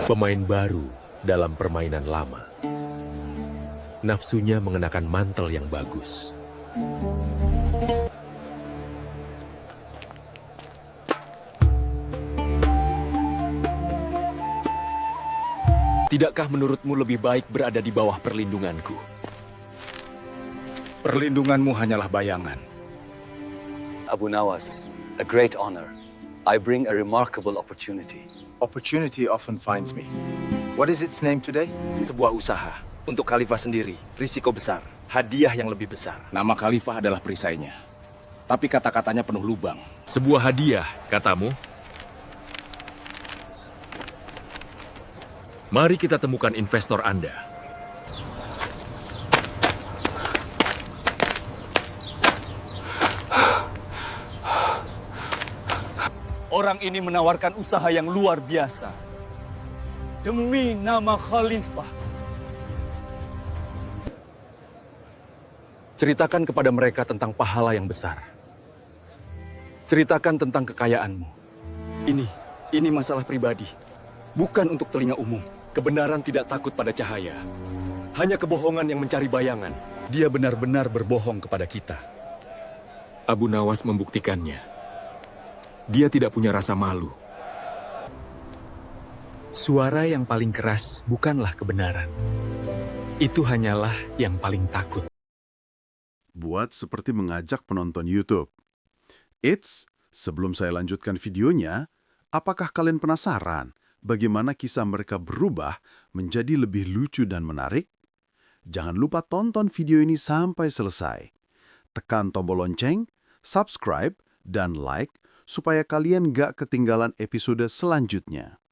Pemain baru dalam permainan lama. Nafsunya mengenakan mantel yang bagus. Tidakkah menurutmu lebih baik berada di bawah perlindunganku? Perlindunganmu hanyalah bayangan. Abu Nawas, a great honor. I bring a remarkable opportunity. Opportunity often finds me. What is its name today? Sebuah usaha. Untuk Khalifah sendiri, risiko besar. Hadiah yang lebih besar. Nama Khalifah adalah perisainya. Tapi kata-katanya penuh lubang. Sebuah hadiah, katamu? Mari kita temukan investor Anda. Orang ini menawarkan usaha yang luar biasa. Demi nama Khalifah. Ceritakan kepada mereka tentang pahala yang besar. Ceritakan tentang kekayaanmu. Ini masalah pribadi. Bukan untuk telinga umum. Kebenaran tidak takut pada cahaya. Hanya kebohongan yang mencari bayangan. Dia benar-benar berbohong kepada kita. Abu Nawas membuktikannya. Dia tidak punya rasa malu. Suara yang paling keras bukanlah kebenaran. Itu hanyalah yang paling takut. Buat seperti mengajak penonton YouTube. Eits, sebelum saya lanjutkan videonya, apakah kalian penasaran bagaimana kisah mereka berubah menjadi lebih lucu dan menarik? Jangan lupa tonton video ini sampai selesai. Tekan tombol lonceng, subscribe, dan like supaya kalian gak ketinggalan episode selanjutnya.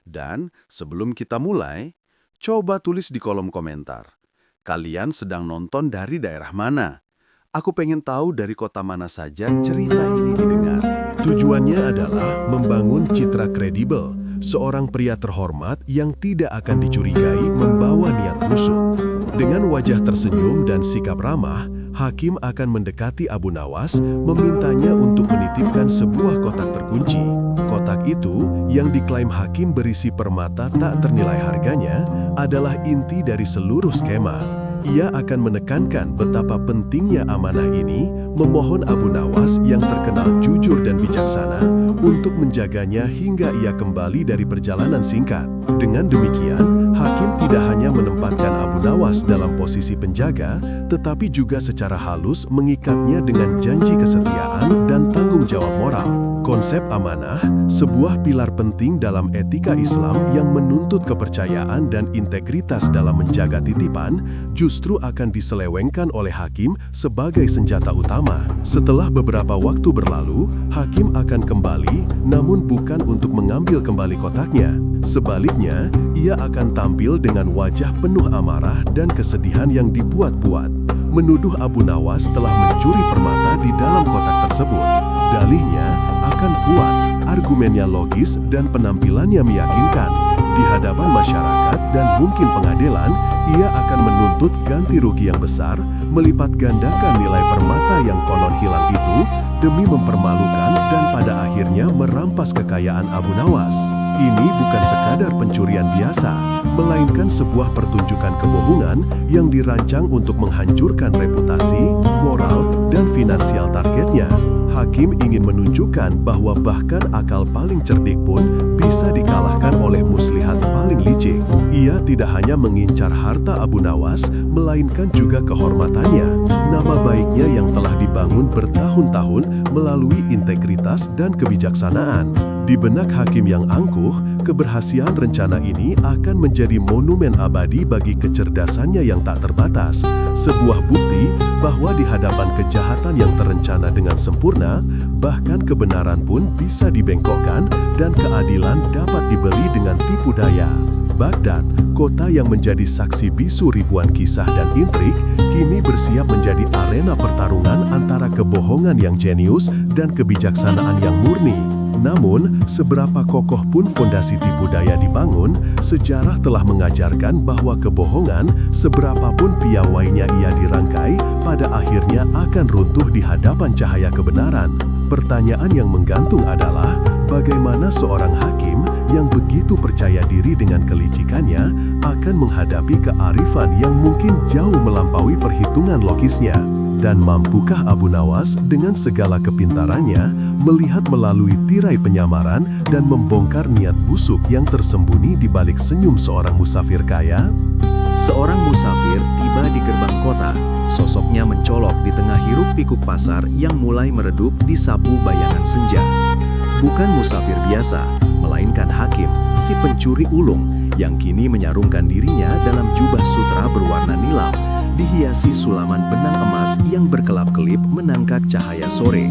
Dan sebelum kita mulai, coba tulis di kolom komentar. Kalian sedang nonton dari daerah mana? Aku pengen tahu dari kota mana saja cerita ini didengar. Tujuannya adalah membangun citra kredibel, seorang pria terhormat yang tidak akan dicurigai membawa niat busuk. Dengan wajah tersenyum dan sikap ramah, hakim akan mendekati Abu Nawas, memintanya untuk menitipkan sebuah kotak terkunci. Kotak itu, yang diklaim hakim berisi permata tak ternilai harganya, adalah inti dari seluruh skema. Ia akan menekankan betapa pentingnya amanah ini, memohon Abu Nawas yang terkenal jujur dan bijaksana untuk menjaganya hingga ia kembali dari perjalanan singkat. Dengan demikian, hakim tidak hanya menempatkan Abu Nawas dalam posisi penjaga, tetapi juga secara halus mengikatnya dengan janji kesetiaan dan tanggung jawab moral. Konsep amanah, sebuah pilar penting dalam etika Islam yang menuntut kepercayaan dan integritas dalam menjaga titipan, justru akan diselewengkan oleh hakim sebagai senjata utama. Setelah beberapa waktu berlalu, hakim akan kembali, namun bukan untuk mengambil kembali kotaknya. Sebaliknya, ia akan tampil dengan wajah penuh amarah dan kesedihan yang dibuat-buat, menuduh Abu Nawas telah mencuri permata di dalam kotak tersebut. Dalihnya akan kuat, argumennya logis, dan penampilannya meyakinkan. Di hadapan masyarakat dan mungkin pengadilan, ia akan menuntut ganti rugi yang besar, melipat gandakan nilai permata yang konon hilang itu, demi mempermalukan dan pada akhirnya merampas kekayaan Abu Nawas. Ini bukan sekadar pencurian biasa, melainkan sebuah pertunjukan kebohongan yang dirancang untuk menghancurkan reputasi, moral, dan finansial targetnya. Hakim ingin menunjukkan bahwa bahkan akal paling cerdik pun bisa dikalahkan oleh muslihat paling licik. Ia tidak hanya mengincar harta Abu Nawas, melainkan juga kehormatannya, nama baiknya yang telah dibangun bertahun-tahun melalui integritas dan kebijaksanaan. Di benak hakim yang angkuh, keberhasilan rencana ini akan menjadi monumen abadi bagi kecerdasannya yang tak terbatas. Sebuah bukti bahwa di hadapan kejahatan yang terencana dengan sempurna, bahkan kebenaran pun bisa dibengkokkan dan keadilan dapat dibeli dengan tipu daya. Baghdad, kota yang menjadi saksi bisu ribuan kisah dan intrik, kini bersiap menjadi arena pertarungan antara kebohongan yang jenius dan kebijaksanaan yang murni. Namun, seberapa kokoh pun fondasi tipu daya dibangun, sejarah telah mengajarkan bahwa kebohongan, seberapapun piawainya ia dirangkai, pada akhirnya akan runtuh di hadapan cahaya kebenaran. Pertanyaan yang menggantung adalah, bagaimana seorang hakim yang begitu percaya diri dengan kelicikannya akan menghadapi kearifan yang mungkin jauh melampaui perhitungan logisnya. Dan mampukah Abu Nawas dengan segala kepintarannya melihat melalui tirai penyamaran dan membongkar niat busuk yang tersembunyi di balik senyum seorang musafir kaya? Seorang musafir tiba di gerbang kota. Sosoknya mencolok di tengah hiruk-pikuk pasar yang mulai meredup di sapu bayangan senja. Bukan musafir biasa, melainkan Hakim, si pencuri ulung, yang kini menyarungkan dirinya dalam jubah sutra berwarna nilam, dihiasi sulaman benang emas yang berkelap-kelip menangkap cahaya sore.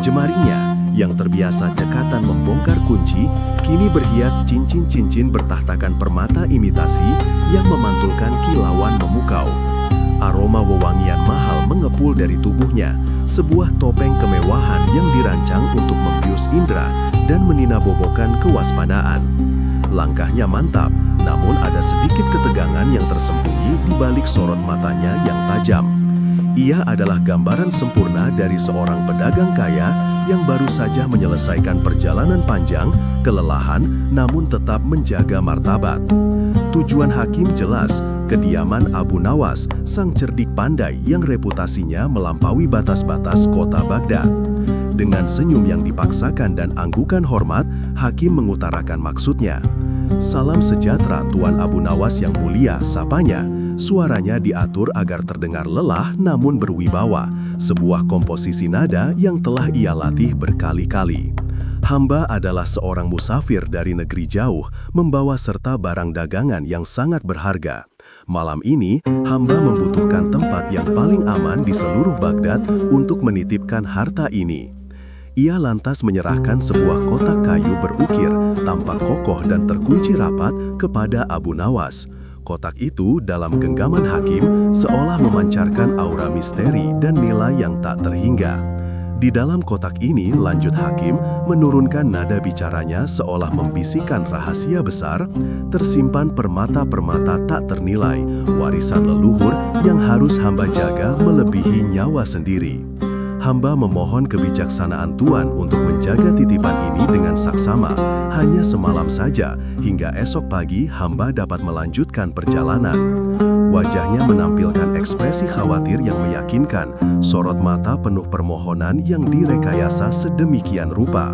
Jemarinya, yang terbiasa cekatan membongkar kunci, kini berhias cincin-cincin bertahtakan permata imitasi yang memantulkan kilauan memukau. Aroma wewangian mahal mengepul dari tubuhnya, sebuah topeng kemewahan yang dirancang untuk membius indera dan meninabobokan kewaspadaan. Langkahnya mantap, namun ada sedikit ketegangan yang tersembunyi di balik sorot matanya yang tajam. Ia adalah gambaran sempurna dari seorang pedagang kaya yang baru saja menyelesaikan perjalanan panjang, kelelahan, namun tetap menjaga martabat. Tujuan Hakim jelas, kediaman Abu Nawas, sang cerdik pandai yang reputasinya melampaui batas-batas kota Baghdad. Dengan senyum yang dipaksakan dan anggukan hormat, Hakim mengutarakan maksudnya. "Salam sejahtera Tuan Abu Nawas yang mulia," sapanya. Suaranya diatur agar terdengar lelah namun berwibawa, sebuah komposisi nada yang telah ia latih berkali-kali. Hamba adalah seorang musafir dari negeri jauh, membawa serta barang dagangan yang sangat berharga. Malam ini, hamba membutuhkan tempat yang paling aman di seluruh Baghdad untuk menitipkan harta ini. Ia lantas menyerahkan sebuah kotak kayu berukir, tampak kokoh dan terkunci rapat kepada Abu Nawas. Kotak itu dalam genggaman Hakim seolah memancarkan aura misteri dan nilai yang tak terhingga. Di dalam kotak ini, lanjut Hakim, menurunkan nada bicaranya seolah membisikkan rahasia besar, tersimpan permata-permata tak ternilai, warisan leluhur yang harus hamba jaga melebihi nyawa sendiri. Hamba memohon kebijaksanaan Tuan untuk menjaga titipan ini dengan saksama, hanya semalam saja, hingga esok pagi hamba dapat melanjutkan perjalanan. Wajahnya menampilkan ekspresi khawatir yang meyakinkan, sorot mata penuh permohonan yang direkayasa sedemikian rupa.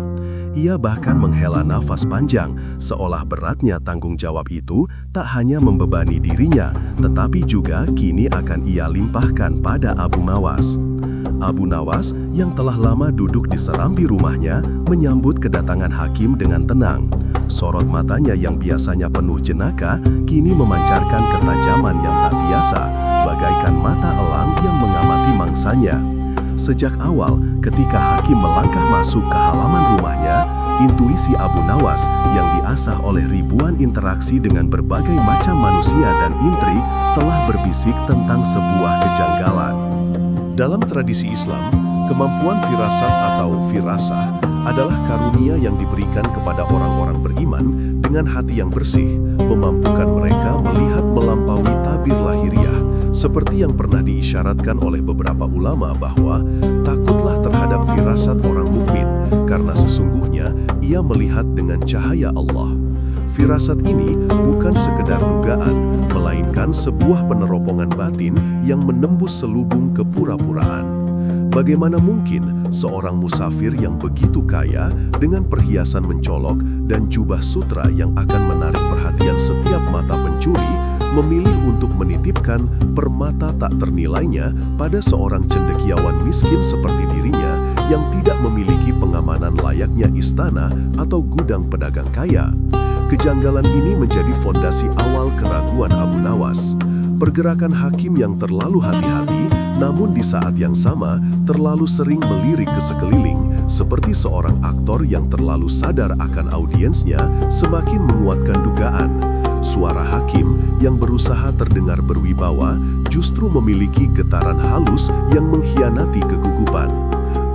Ia bahkan menghela nafas panjang, seolah beratnya tanggung jawab itu tak hanya membebani dirinya, tetapi juga kini akan ia limpahkan pada Abu Nawas. Abu Nawas yang telah lama duduk di serambi rumahnya menyambut kedatangan Hakim dengan tenang. Sorot matanya yang biasanya penuh jenaka kini memancarkan ketajaman yang tak biasa, bagaikan mata elang yang mengamati mangsanya. Sejak awal, ketika Hakim melangkah masuk ke halaman rumahnya, intuisi Abu Nawas yang diasah oleh ribuan interaksi dengan berbagai macam manusia dan intrik telah berbisik tentang sebuah kejanggalan. Dalam tradisi Islam, kemampuan firasat atau firasah adalah karunia yang diberikan kepada orang-orang beriman dengan hati yang bersih, memampukan mereka melihat melampaui tabir lahiriah, seperti yang pernah diisyaratkan oleh beberapa ulama bahwa takutlah terhadap firasat orang mukmin, karena sesungguhnya ia melihat dengan cahaya Allah. Firasat ini bukan sekedar dugaan, melainkan sebuah peneropongan batin yang menembus selubung kepura-puraan. Bagaimana mungkin seorang musafir yang begitu kaya dengan perhiasan mencolok dan jubah sutra yang akan menarik perhatian setiap mata pencuri memilih untuk menitipkan permata tak ternilainya pada seorang cendekiawan miskin seperti dirinya yang tidak memiliki pengamanan layaknya istana atau gudang pedagang kaya? Kejanggalan ini menjadi fondasi awal keraguan Abu Nawas. Pergerakan Hakim yang terlalu hati-hati, namun di saat yang sama terlalu sering melirik ke sekeliling, seperti seorang aktor yang terlalu sadar akan audiensnya, semakin menguatkan dugaan. Suara Hakim yang berusaha terdengar berwibawa justru memiliki getaran halus yang mengkhianati kegugupan.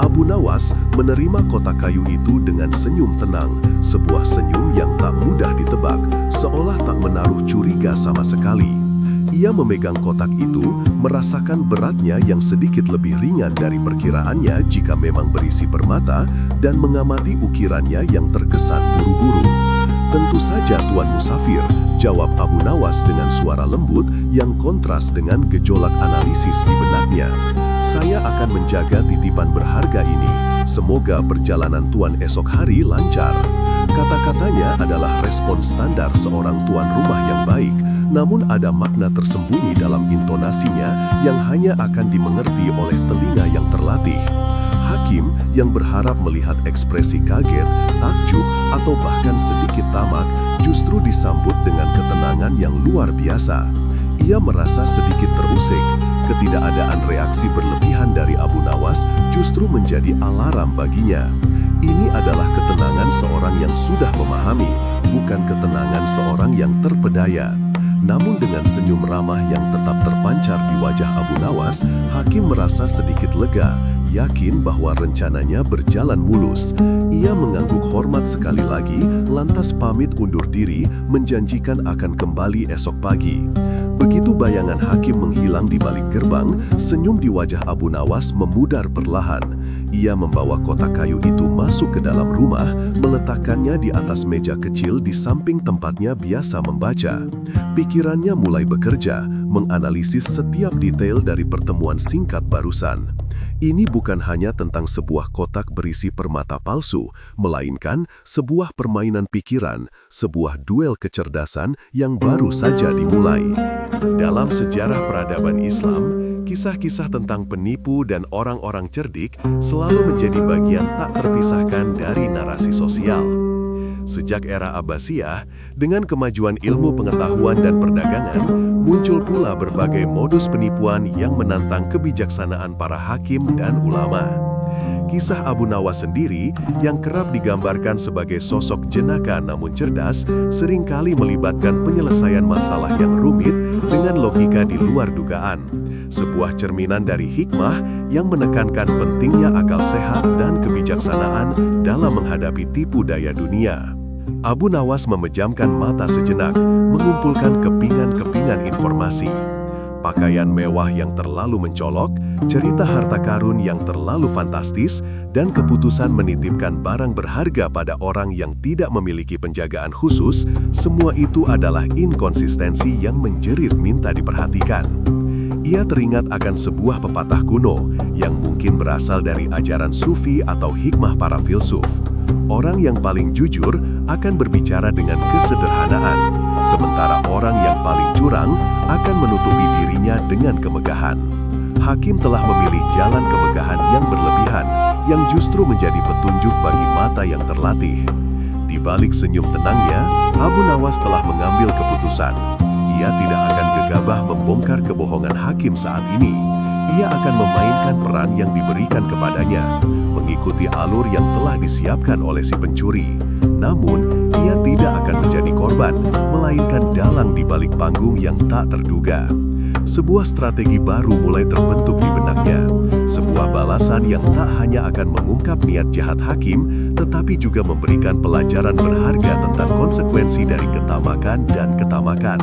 Abu Nawas menerima kotak kayu itu dengan senyum tenang, sebuah senyum yang tak mudah ditebak, seolah tak menaruh curiga sama sekali. Ia memegang kotak itu, merasakan beratnya yang sedikit lebih ringan dari perkiraannya jika memang berisi permata, dan mengamati ukirannya yang terkesan buru-buru. Tentu saja saja Tuan Musafir, jawab Abu Nawas dengan suara lembut yang kontras dengan gejolak analisis di benaknya. Saya akan menjaga titipan berharga ini. Semoga perjalanan Tuan esok hari lancar. Kata-katanya adalah respon standar seorang tuan rumah yang baik, namun ada makna tersembunyi dalam intonasinya yang hanya akan dimengerti oleh telinga yang terlatih. Hakim yang berharap melihat ekspresi kaget, takjub, atau bahkan sedikit tamak justru disambut dengan ketenangan yang luar biasa. Ia merasa sedikit terusik. Ketidakadaan reaksi berlebihan dari Abu Nawas justru menjadi alarm baginya. Ini adalah ketenangan seorang yang sudah memahami, bukan ketenangan seorang yang terpedaya. Namun dengan senyum ramah yang tetap terpancar di wajah Abu Nawas, Hakim merasa sedikit lega, yakin bahwa rencananya berjalan mulus. Ia mengangguk hormat sekali lagi, lantas pamit undur diri, menjanjikan akan kembali esok pagi. Begitu bayangan Hakim menghilang di balik gerbang, senyum di wajah Abu Nawas memudar perlahan. Ia membawa kotak kayu itu masuk ke dalam rumah, meletakkannya di atas meja kecil di samping tempatnya biasa membaca. Pikirannya mulai bekerja, menganalisis setiap detail dari pertemuan singkat barusan. Ini bukan hanya tentang sebuah kotak berisi permata palsu, melainkan sebuah permainan pikiran, sebuah duel kecerdasan yang baru saja dimulai. Dalam sejarah peradaban Islam, kisah-kisah tentang penipu dan orang-orang cerdik selalu menjadi bagian tak terpisahkan dari narasi sosial. Sejak era Abbasiyah, dengan kemajuan ilmu pengetahuan dan perdagangan, muncul pula berbagai modus penipuan yang menantang kebijaksanaan para hakim dan ulama. Kisah Abu Nawas sendiri, yang kerap digambarkan sebagai sosok jenaka namun cerdas, seringkali melibatkan penyelesaian masalah yang rumit dengan logika di luar dugaan. Sebuah cerminan dari hikmah yang menekankan pentingnya akal sehat dan kebijaksanaan dalam menghadapi tipu daya dunia. Abu Nawas memejamkan mata sejenak, mengumpulkan kepingan-kepingan informasi. Pakaian mewah yang terlalu mencolok, cerita harta karun yang terlalu fantastis, dan keputusan menitipkan barang berharga pada orang yang tidak memiliki penjagaan khusus, semua itu adalah inkonsistensi yang menjerit minta diperhatikan. Ia teringat akan sebuah pepatah kuno yang mungkin berasal dari ajaran sufi atau hikmah para filsuf. Orang yang paling jujur akan berbicara dengan kesederhanaan, sementara orang yang paling curang akan menutupi dirinya dengan kemegahan. Hakim telah memilih jalan kemegahan yang berlebihan, yang justru menjadi petunjuk bagi mata yang terlatih. Di balik senyum tenangnya, Abu Nawas telah mengambil keputusan. Ia tidak akan gegabah membongkar kebohongan Hakim saat ini. Ia akan memainkan peran yang diberikan kepadanya, mengikuti alur yang telah disiapkan oleh si pencuri. Namun, ia tidak akan menjadi korban, melainkan dalang di balik panggung yang tak terduga. Sebuah strategi baru mulai terbentuk di benaknya. Sebuah balasan yang tak hanya akan mengungkap niat jahat Hakim, tetapi juga memberikan pelajaran berharga tentang konsekuensi dari ketamakan dan ketamakan.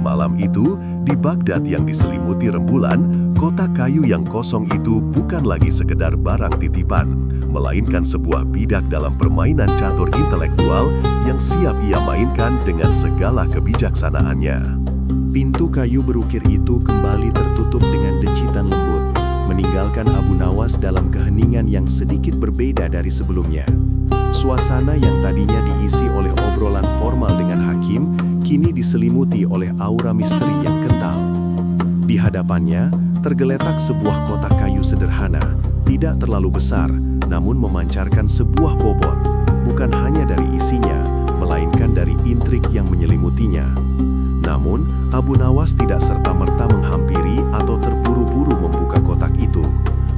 Malam itu, di Baghdad yang diselimuti rembulan, kotak kayu yang kosong itu bukan lagi sekedar barang titipan, melainkan sebuah bidak dalam permainan catur intelektual yang siap ia mainkan dengan segala kebijaksanaannya. Pintu kayu berukir itu kembali tertutup dengan decitan lembut, meninggalkan Abu Nawas dalam keheningan yang sedikit berbeda dari sebelumnya. Suasana yang tadinya diisi oleh obrolan formal dengan Hakim, kini diselimuti oleh aura misteri yang kental. Di hadapannya, tergeletak sebuah kotak kayu sederhana, tidak terlalu besar, namun memancarkan sebuah bobot, bukan hanya dari isinya, melainkan dari intrik yang menyelimutinya. Namun, Abu Nawas tidak serta-merta menghampiri atau terburu-buru membuka kotak itu.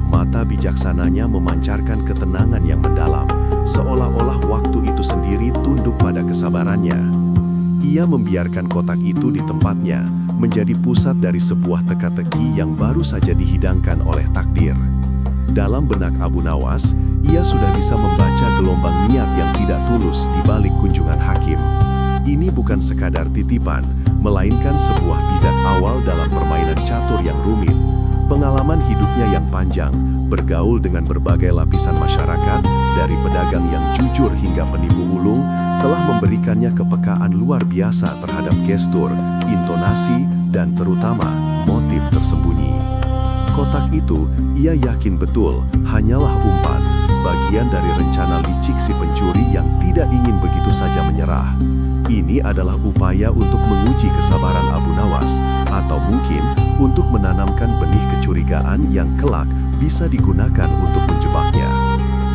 Mata bijaksananya memancarkan ketenangan yang mendalam, seolah-olah waktu itu sendiri tunduk pada kesabarannya. Ia membiarkan kotak itu di tempatnya, menjadi pusat dari sebuah teka-teki yang baru saja dihidangkan oleh takdir. Dalam benak Abu Nawas, ia sudah bisa membaca gelombang niat yang tidak tulus di balik kunjungan Hakim. Ini bukan sekadar titipan, melainkan sebuah bidak awal dalam permainan catur yang rumit. Pengalaman hidupnya yang panjang, bergaul dengan berbagai lapisan masyarakat, dari pedagang yang jujur hingga penipu ulung, telah memberikannya kepekaan luar biasa terhadap gestur, intonasi, dan terutama motif tersembunyi. Kotak itu, ia yakin betul, hanyalah umpan, bagian dari rencana licik si pencuri yang tidak ingin begitu saja menyerah. Ini adalah upaya untuk menguji kesabaran Abu Nawas, atau mungkin untuk menanamkan benih kecurigaan yang kelak bisa digunakan untuk menjebaknya.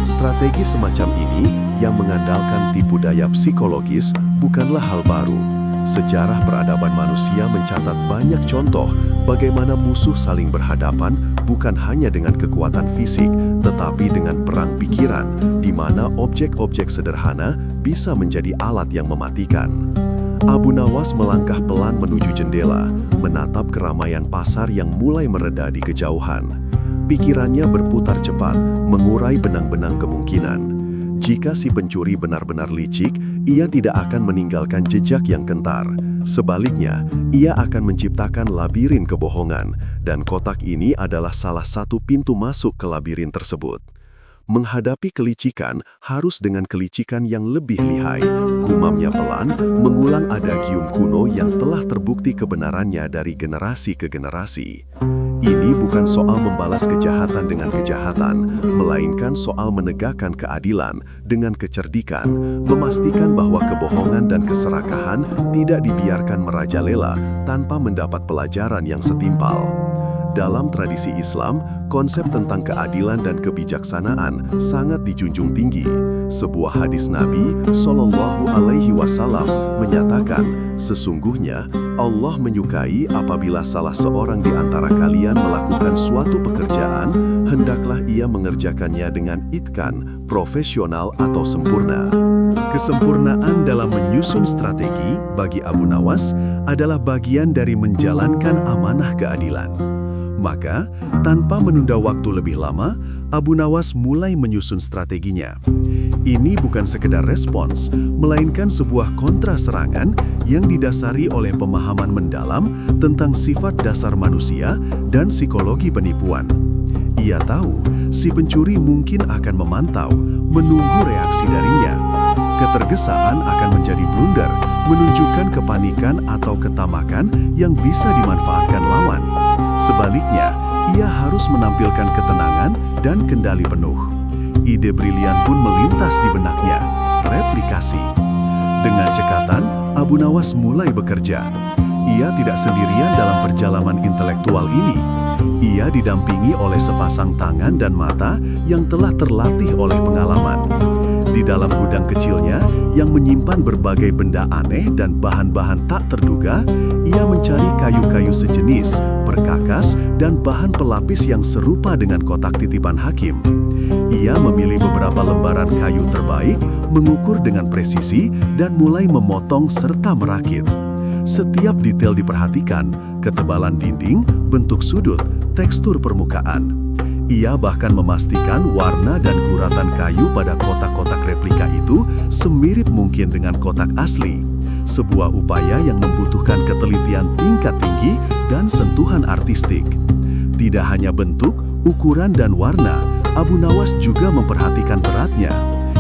Strategi semacam ini yang mengandalkan tipu daya psikologis bukanlah hal baru. Sejarah peradaban manusia mencatat banyak contoh bagaimana musuh saling berhadapan bukan hanya dengan kekuatan fisik, tetapi dengan perang pikiran, di mana objek-objek sederhana bisa menjadi alat yang mematikan. Abu Nawas melangkah pelan menuju jendela, menatap keramaian pasar yang mulai mereda di kejauhan. Pikirannya berputar cepat, mengurai benang-benang kemungkinan. Jika si pencuri benar-benar licik, ia tidak akan meninggalkan jejak yang kentar. Sebaliknya, ia akan menciptakan labirin kebohongan, dan kotak ini adalah salah satu pintu masuk ke labirin tersebut. Menghadapi kelicikan harus dengan kelicikan yang lebih lihai. Gumamnya pelan, mengulang adagium kuno yang telah terbukti kebenarannya dari generasi ke generasi. Ini bukan soal membalas kejahatan dengan kejahatan, melainkan soal menegakkan keadilan dengan kecerdikan, memastikan bahwa kebohongan dan keserakahan tidak dibiarkan merajalela tanpa mendapat pelajaran yang setimpal. Dalam tradisi Islam, konsep tentang keadilan dan kebijaksanaan sangat dijunjung tinggi. Sebuah hadis Nabi Shallallahu Alaihi Wasallam menyatakan, sesungguhnya Allah menyukai apabila salah seorang di antara kalian melakukan suatu pekerjaan, hendaklah ia mengerjakannya dengan itqan, profesional atau sempurna. Kesempurnaan dalam menyusun strategi bagi Abu Nawas adalah bagian dari menjalankan amanah keadilan. Maka, tanpa menunda waktu lebih lama, Abu Nawas mulai menyusun strateginya. Ini bukan sekedar respons, melainkan sebuah kontra serangan yang didasari oleh pemahaman mendalam tentang sifat dasar manusia dan psikologi penipuan. Ia tahu si pencuri mungkin akan memantau, menunggu reaksi darinya. Ketergesaan akan menjadi blunder, menunjukkan kepanikan atau ketamakan yang bisa dimanfaatkan lawan. Sebaliknya, ia harus menampilkan ketenangan dan kendali penuh. Ide brilian pun melintas di benaknya, replikasi. Dengan cekatan, Abu Nawas mulai bekerja. Ia tidak sendirian dalam perjalanan intelektual ini. Ia didampingi oleh sepasang tangan dan mata yang telah terlatih oleh pengalaman. Di dalam gudang kecilnya yang menyimpan berbagai benda aneh dan bahan-bahan tak terduga, ia mencari kayu-kayu sejenis, perkakas, dan bahan pelapis yang serupa dengan kotak titipan hakim. Ia memilih beberapa lembaran kayu terbaik, mengukur dengan presisi, dan mulai memotong serta merakit. Setiap detail diperhatikan, ketebalan dinding, bentuk sudut, tekstur permukaan. Ia bahkan memastikan warna dan guratan kayu pada kotak-kotak replika itu semirip mungkin dengan kotak asli. Sebuah upaya yang membutuhkan ketelitian tingkat tinggi dan sentuhan artistik. Tidak hanya bentuk, ukuran, dan warna, Abu Nawas juga memperhatikan beratnya.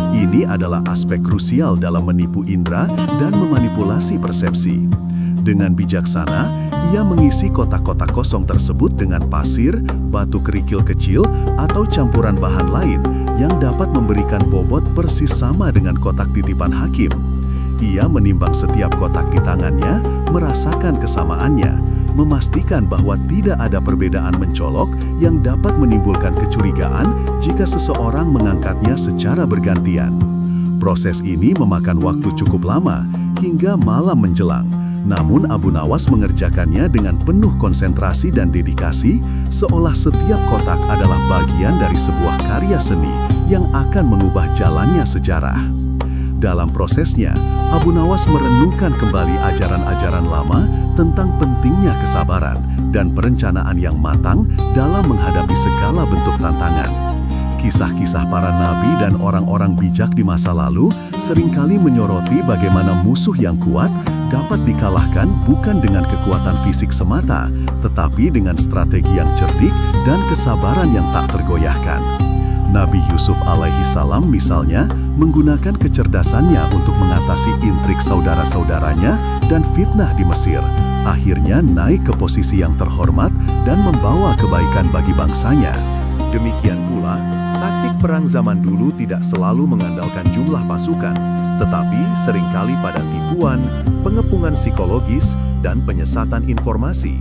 Ini adalah aspek krusial dalam menipu indera dan memanipulasi persepsi. Dengan bijaksana, ia mengisi kotak-kotak kosong tersebut dengan pasir, batu kerikil kecil, atau campuran bahan lain yang dapat memberikan bobot persis sama dengan kotak titipan hakim. Ia menimbang setiap kotak di tangannya, merasakan kesamaannya, memastikan bahwa tidak ada perbedaan mencolok yang dapat menimbulkan kecurigaan jika seseorang mengangkatnya secara bergantian. Proses ini memakan waktu cukup lama, hingga malam menjelang. Namun Abu Nawas mengerjakannya dengan penuh konsentrasi dan dedikasi, seolah setiap kotak adalah bagian dari sebuah karya seni yang akan mengubah jalannya sejarah. Dalam prosesnya, Abu Nawas merenungkan kembali ajaran-ajaran lama tentang pentingnya kesabaran dan perencanaan yang matang dalam menghadapi segala bentuk tantangan. Kisah-kisah para nabi dan orang-orang bijak di masa lalu seringkali menyoroti bagaimana musuh yang kuat dapat dikalahkan bukan dengan kekuatan fisik semata, tetapi dengan strategi yang cerdik dan kesabaran yang tak tergoyahkan. Nabi Yusuf alaihi salam misalnya menggunakan kecerdasannya untuk mengatasi intrik saudara-saudaranya dan fitnah di Mesir. Akhirnya naik ke posisi yang terhormat dan membawa kebaikan bagi bangsanya. Demikian pula, taktik perang zaman dulu tidak selalu mengandalkan jumlah pasukan, tetapi seringkali pada tipuan, pengepungan psikologis, dan penyesatan informasi.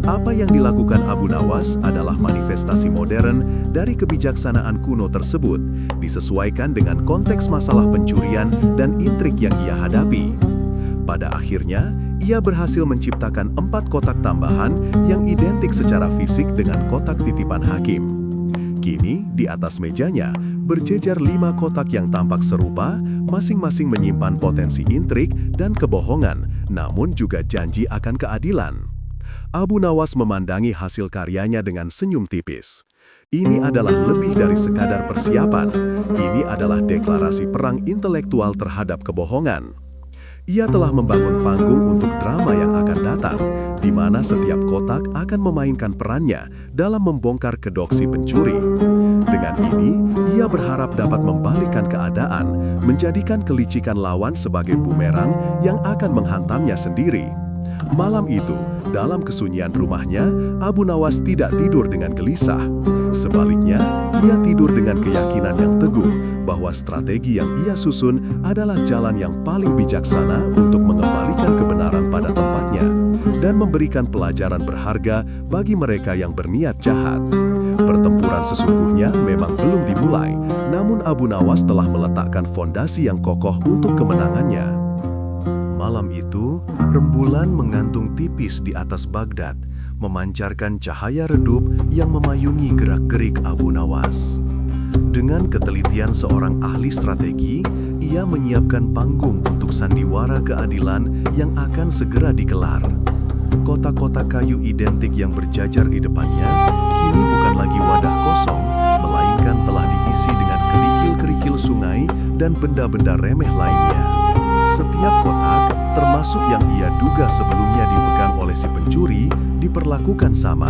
Apa yang dilakukan Abu Nawas adalah manifestasi modern dari kebijaksanaan kuno tersebut, disesuaikan dengan konteks masalah pencurian dan intrik yang ia hadapi. Pada akhirnya, ia berhasil menciptakan 4 kotak tambahan yang identik secara fisik dengan kotak titipan hakim. Kini, di atas mejanya, berjejar 5 kotak yang tampak serupa, masing-masing menyimpan potensi intrik dan kebohongan, namun juga janji akan keadilan. Abu Nawas memandangi hasil karyanya dengan senyum tipis. Ini adalah lebih dari sekadar persiapan. Ini adalah deklarasi perang intelektual terhadap kebohongan. Ia telah membangun panggung untuk drama yang akan datang, di mana setiap kotak akan memainkan perannya dalam membongkar kedok si pencuri. Dengan ini, ia berharap dapat membalikkan keadaan, menjadikan kelicikan lawan sebagai bumerang yang akan menghantamnya sendiri. Malam itu, dalam kesunyian rumahnya, Abu Nawas tidak tidur dengan gelisah. Sebaliknya, ia tidur dengan keyakinan yang teguh bahwa strategi yang ia susun adalah jalan yang paling bijaksana untuk mengembalikan kebenaran pada tempatnya dan memberikan pelajaran berharga bagi mereka yang berniat jahat. Pertempuran sesungguhnya memang belum dimulai, namun Abu Nawas telah meletakkan fondasi yang kokoh untuk kemenangannya. Malam itu, rembulan menggantung tipis di atas Baghdad, memancarkan cahaya redup yang memayungi gerak-gerik Abu Nawas. Dengan ketelitian seorang ahli strategi, ia menyiapkan panggung untuk sandiwara keadilan yang akan segera digelar. Kotak-kotak kayu identik yang berjajar di depannya kini bukan lagi wadah kosong, melainkan telah diisi dengan kerikil-kerikil sungai dan benda-benda remeh lainnya. Setiap kotak, termasuk yang ia duga sebelumnya dipegang oleh si pencuri, diperlakukan sama.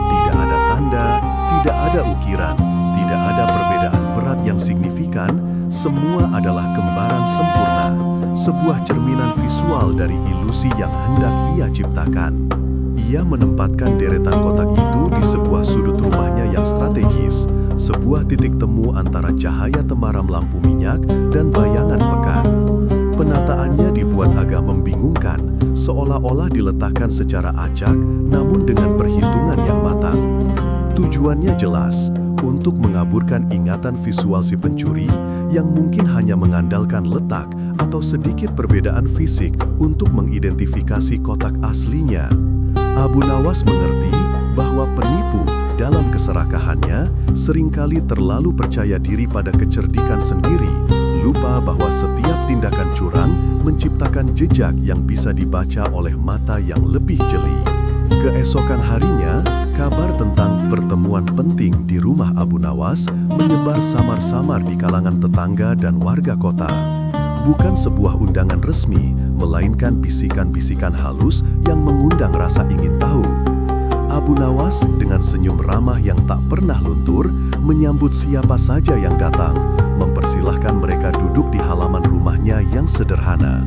Tidak ada tanda, tidak ada ukiran, tidak ada perbedaan berat yang signifikan, semua adalah kembaran sempurna, sebuah cerminan visual dari ilusi yang hendak ia ciptakan. Ia menempatkan deretan kotak itu di sebuah sudut rumahnya yang strategis, sebuah titik temu antara cahaya temaram lampu minyak dan bayangan pekat. Penataannya dibuat agak membingungkan, seolah-olah diletakkan secara acak, namun dengan perhitungan yang matang. Tujuannya jelas, untuk mengaburkan ingatan visual si pencuri yang mungkin hanya mengandalkan letak atau sedikit perbedaan fisik untuk mengidentifikasi kotak aslinya. Abu Nawas mengerti bahwa penipu dalam keserakahannya seringkali terlalu percaya diri pada kecerdikan sendiri, lupa bahwa setiap tindakan curang menciptakan jejak yang bisa dibaca oleh mata yang lebih jeli. Keesokan harinya, kabar tentang pertemuan penting di rumah Abu Nawas menyebar samar-samar di kalangan tetangga dan warga kota. Bukan sebuah undangan resmi, melainkan bisikan-bisikan halus yang mengundang rasa ingin tahu. Abu Nawas dengan senyum ramah yang tak pernah luntur menyambut siapa saja yang datang, mempersilahkan mereka duduk di halaman rumahnya yang sederhana.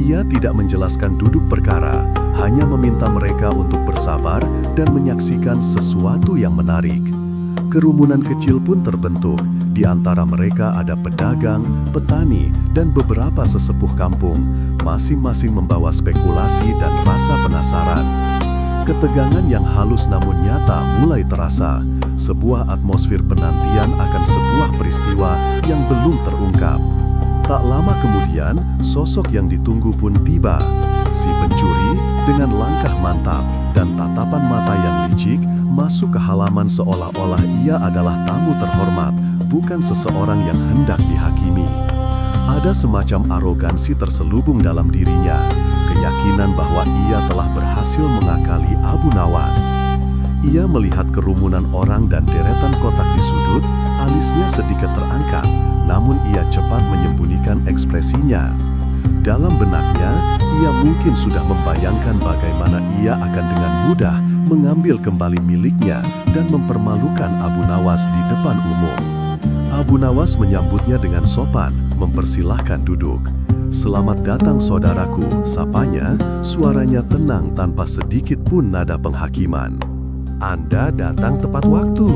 Ia tidak menjelaskan duduk perkara, hanya meminta mereka untuk bersabar dan menyaksikan sesuatu yang menarik. Kerumunan kecil pun terbentuk. Di antara mereka ada pedagang, petani, dan beberapa sesepuh kampung, masing-masing membawa spekulasi dan rasa penasaran. Ketegangan yang halus namun nyata mulai terasa, sebuah atmosfer penantian akan sebuah peristiwa yang belum terungkap. Tak lama kemudian, sosok yang ditunggu pun tiba. Si pencuri dengan langkah mantap dan tatapan mata yang licik masuk ke halaman seolah-olah ia adalah tamu terhormat, bukan seseorang yang hendak dihakimi. Ada semacam arogansi terselubung dalam dirinya, keyakinan bahwa ia telah berhasil mengakali Abu Nawas. Ia melihat kerumunan orang dan deretan kotak di sudut, alisnya sedikit terangkat, namun ia cepat menyembunyikan ekspresinya. Dalam benaknya, ia mungkin sudah membayangkan bagaimana ia akan dengan mudah mengambil kembali miliknya dan mempermalukan Abu Nawas di depan umum. Abu Nawas menyambutnya dengan sopan, mempersilahkan duduk. "Selamat datang saudaraku," sapanya, suaranya tenang tanpa sedikit pun nada penghakiman. "Anda datang tepat waktu.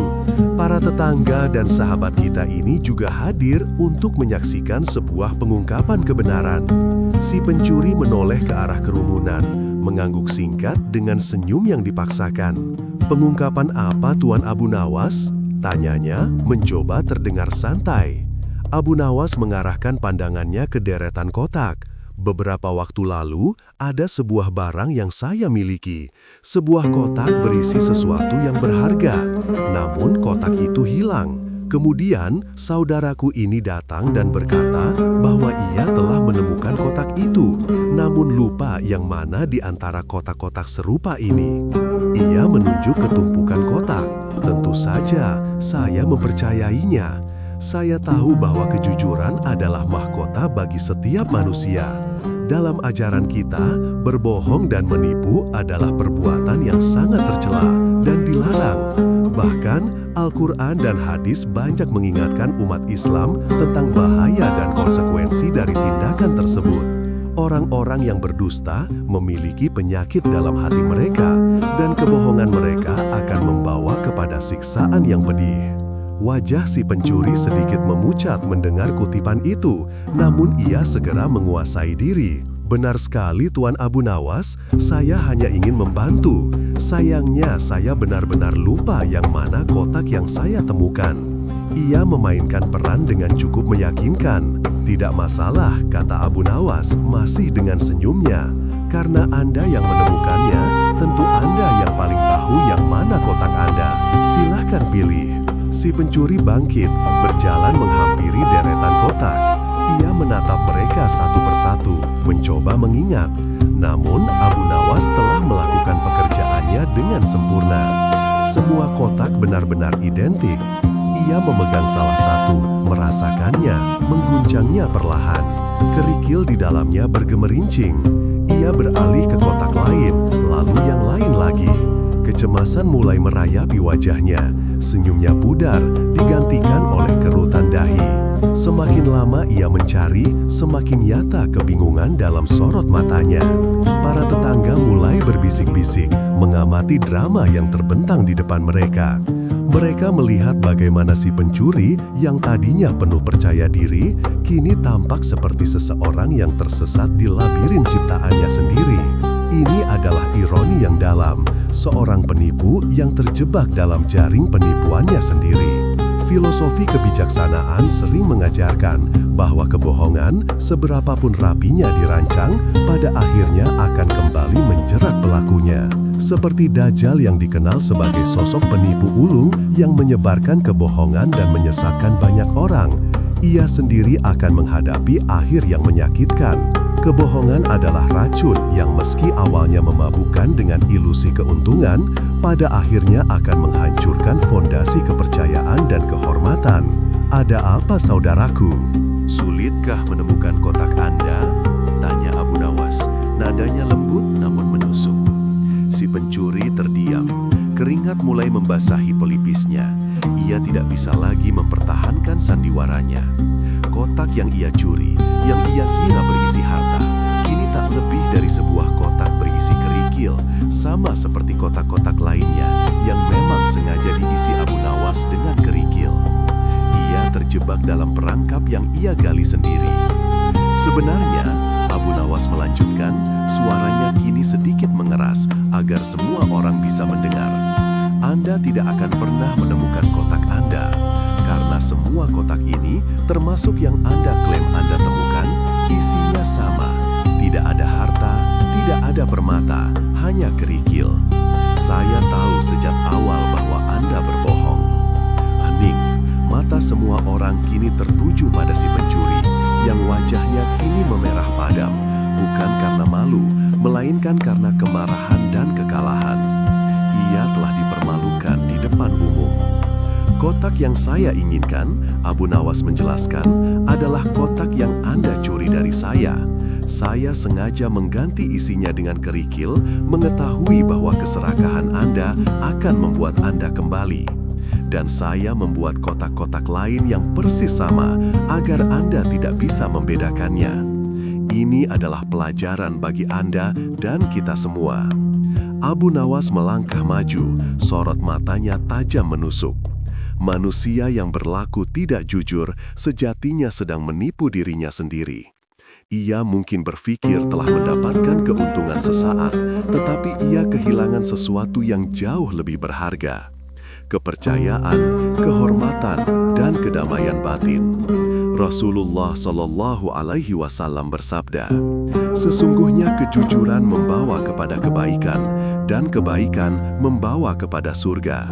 Para tetangga dan sahabat kita ini juga hadir untuk menyaksikan sebuah pengungkapan kebenaran." Si pencuri menoleh ke arah kerumunan, mengangguk singkat dengan senyum yang dipaksakan. "Pengungkapan apa, Tuan Abu Nawas?" tanyanya, mencoba terdengar santai. Abu Nawas mengarahkan pandangannya ke deretan kotak. "Beberapa waktu lalu, ada sebuah barang yang saya miliki. Sebuah kotak berisi sesuatu yang berharga. Namun kotak itu hilang. Kemudian, saudaraku ini datang dan berkata bahwa ia telah menemukan kotak itu, namun lupa yang mana di antara kotak-kotak serupa ini." Ia menunjuk ke tumpukan kotak. "Tentu saja, saya mempercayainya. Saya tahu bahwa kejujuran adalah mahkota bagi setiap manusia. Dalam ajaran kita, berbohong dan menipu adalah perbuatan yang sangat tercela dan dilarang. Bahkan, Al-Quran dan hadis banyak mengingatkan umat Islam tentang bahaya dan konsekuensi dari tindakan tersebut. Orang-orang yang berdusta memiliki penyakit dalam hati mereka, dan kebohongan mereka akan membawa kepada siksaan yang pedih." Wajah si pencuri sedikit memucat mendengar kutipan itu, namun ia segera menguasai diri. "Benar sekali, Tuan Abu Nawas, saya hanya ingin membantu. Sayangnya saya benar-benar lupa yang mana kotak yang saya temukan." Ia memainkan peran dengan cukup meyakinkan. "Tidak masalah," kata Abu Nawas masih dengan senyumnya. "Karena Anda yang menemukannya, tentu Anda yang paling tahu yang mana kotak Anda. Silahkan pilih." Si pencuri bangkit, berjalan menghampiri deretan kotak. Ia menatap mereka satu persatu, mencoba mengingat. Namun, Abu Nawas telah melakukan pekerjaannya dengan sempurna. Semua kotak benar-benar identik. Ia memegang salah satu, merasakannya, mengguncangnya perlahan. Kerikil di dalamnya bergemerincing. Ia beralih ke kotak lain, lalu yang lain lagi. Kecemasan mulai merayapi wajahnya. Senyumnya pudar, digantikan oleh kerutan dahi. Semakin lama ia mencari, semakin nyata kebingungan dalam sorot matanya. Para tetangga mulai berbisik-bisik, mengamati drama yang terbentang di depan mereka. Mereka melihat bagaimana si pencuri yang tadinya penuh percaya diri, kini tampak seperti seseorang yang tersesat di labirin ciptaannya sendiri. Ini adalah ironi yang dalam, seorang penipu yang terjebak dalam jaring penipuannya sendiri. Filosofi kebijaksanaan sering mengajarkan bahwa kebohongan, seberapapun rapinya dirancang, pada akhirnya akan kembali menjerat pelakunya. Seperti Dajjal yang dikenal sebagai sosok penipu ulung yang menyebarkan kebohongan dan menyesatkan banyak orang, ia sendiri akan menghadapi akhir yang menyakitkan. Kebohongan adalah racun yang meski awalnya memabukkan dengan ilusi keuntungan, pada akhirnya akan menghancurkan fondasi kepercayaan dan kehormatan. "Ada apa, saudaraku? Sulitkah menemukan kotak Anda?" tanya Abu Nawas. Nadanya lembut namun menusuk. Si pencuri terdiam. Keringat mulai membasahi pelipisnya. Ia tidak bisa lagi mempertahankan sandiwaranya. Kotak yang ia curi, yang ia kira berisi harta, kini tak lebih dari sebuah kotak berisi kerikil, sama seperti kotak-kotak lainnya yang memang sengaja diisi Abu Nawas dengan kerikil. Ia terjebak dalam perangkap yang ia gali sendiri. Sebenarnya, Abu Nawas melanjutkan, suaranya kini sedikit mengeras agar semua orang bisa mendengar. "Anda tidak akan pernah menemukan kotak Anda. Karena semua kotak ini, termasuk yang Anda klaim Anda temukan, isinya sama. Tidak ada harta, tidak ada permata, hanya kerikil. Saya tahu sejak awal bahwa Anda berbohong." Hening, mata semua orang kini tertuju pada si pencuri, yang wajahnya kini memerah padam, bukan karena malu, melainkan karena kemarahan dan kekalahan. Ia telah dipermalukan di depan umum. Kotak yang saya inginkan, Abu Nawas menjelaskan, adalah kotak yang Anda curi dari saya. Saya sengaja mengganti isinya dengan kerikil, mengetahui bahwa keserakahan Anda akan membuat Anda kembali. Dan saya membuat kotak-kotak lain yang persis sama agar Anda tidak bisa membedakannya. Ini adalah pelajaran bagi Anda dan kita semua. Abu Nawas melangkah maju, sorot matanya tajam menusuk. Manusia yang berlaku tidak jujur sejatinya sedang menipu dirinya sendiri. Ia mungkin berpikir telah mendapatkan keuntungan sesaat, tetapi ia kehilangan sesuatu yang jauh lebih berharga. Kepercayaan, kehormatan, dan kedamaian batin. Rasulullah Shallallahu Alaihi Wasallam bersabda, "Sesungguhnya kejujuran membawa kepada kebaikan, dan kebaikan membawa kepada surga.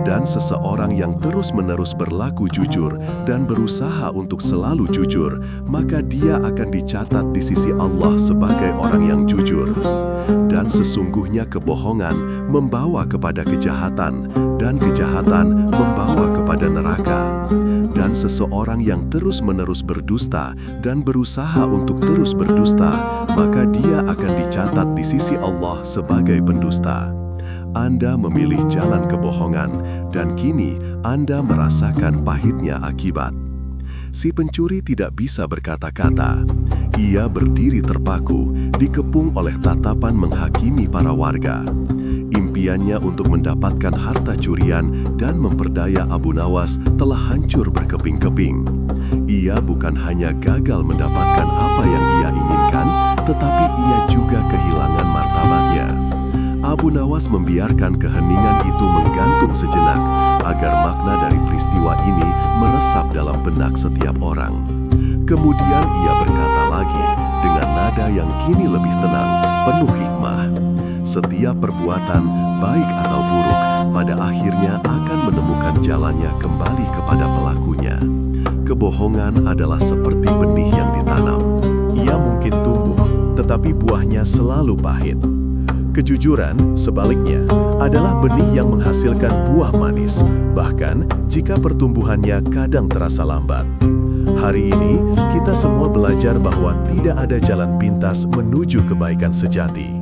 Dan seseorang yang terus-menerus berlaku jujur dan berusaha untuk selalu jujur, maka dia akan dicatat di sisi Allah sebagai orang yang jujur. Dan sesungguhnya kebohongan membawa kepada kejahatan, dan kejahatan membawa kepada neraka. Dan seseorang yang terus-menerus berdusta dan berusaha untuk terus berdusta, maka dia akan dicatat di sisi Allah sebagai pendusta. Anda memilih jalan kebohongan, dan kini Anda merasakan pahitnya akibat." Si pencuri tidak bisa berkata-kata. Ia berdiri terpaku, dikepung oleh tatapan menghakimi para warga. Impiannya untuk mendapatkan harta curian dan memperdaya Abu Nawas telah hancur berkeping-keping. Ia bukan hanya gagal mendapatkan apa yang ia inginkan, tetapi ia juga kehilangan martabatnya. Abu Nawas membiarkan keheningan itu menggantung sejenak, agar makna dari peristiwa ini meresap dalam benak setiap orang. Kemudian ia berkata lagi, dengan nada yang kini lebih tenang, penuh hikmah. Setiap perbuatan, baik atau buruk, pada akhirnya akan menemukan jalannya kembali kepada pelakunya. Kebohongan adalah seperti benih yang ditanam. Ia mungkin tumbuh, tetapi buahnya selalu pahit. Kejujuran, sebaliknya, adalah benih yang menghasilkan buah manis, bahkan jika pertumbuhannya kadang terasa lambat. Hari ini, kita semua belajar bahwa tidak ada jalan pintas menuju kebaikan sejati.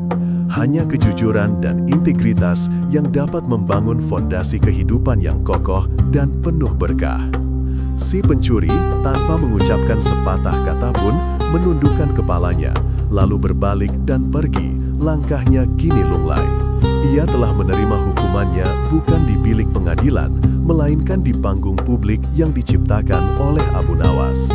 Hanya kejujuran dan integritas yang dapat membangun fondasi kehidupan yang kokoh dan penuh berkah. Si pencuri, tanpa mengucapkan sepatah kata pun, menundukkan kepalanya, lalu berbalik dan pergi. Langkahnya kini lunglai. Ia telah menerima hukumannya bukan di bilik pengadilan, melainkan di panggung publik yang diciptakan oleh Abu Nawas.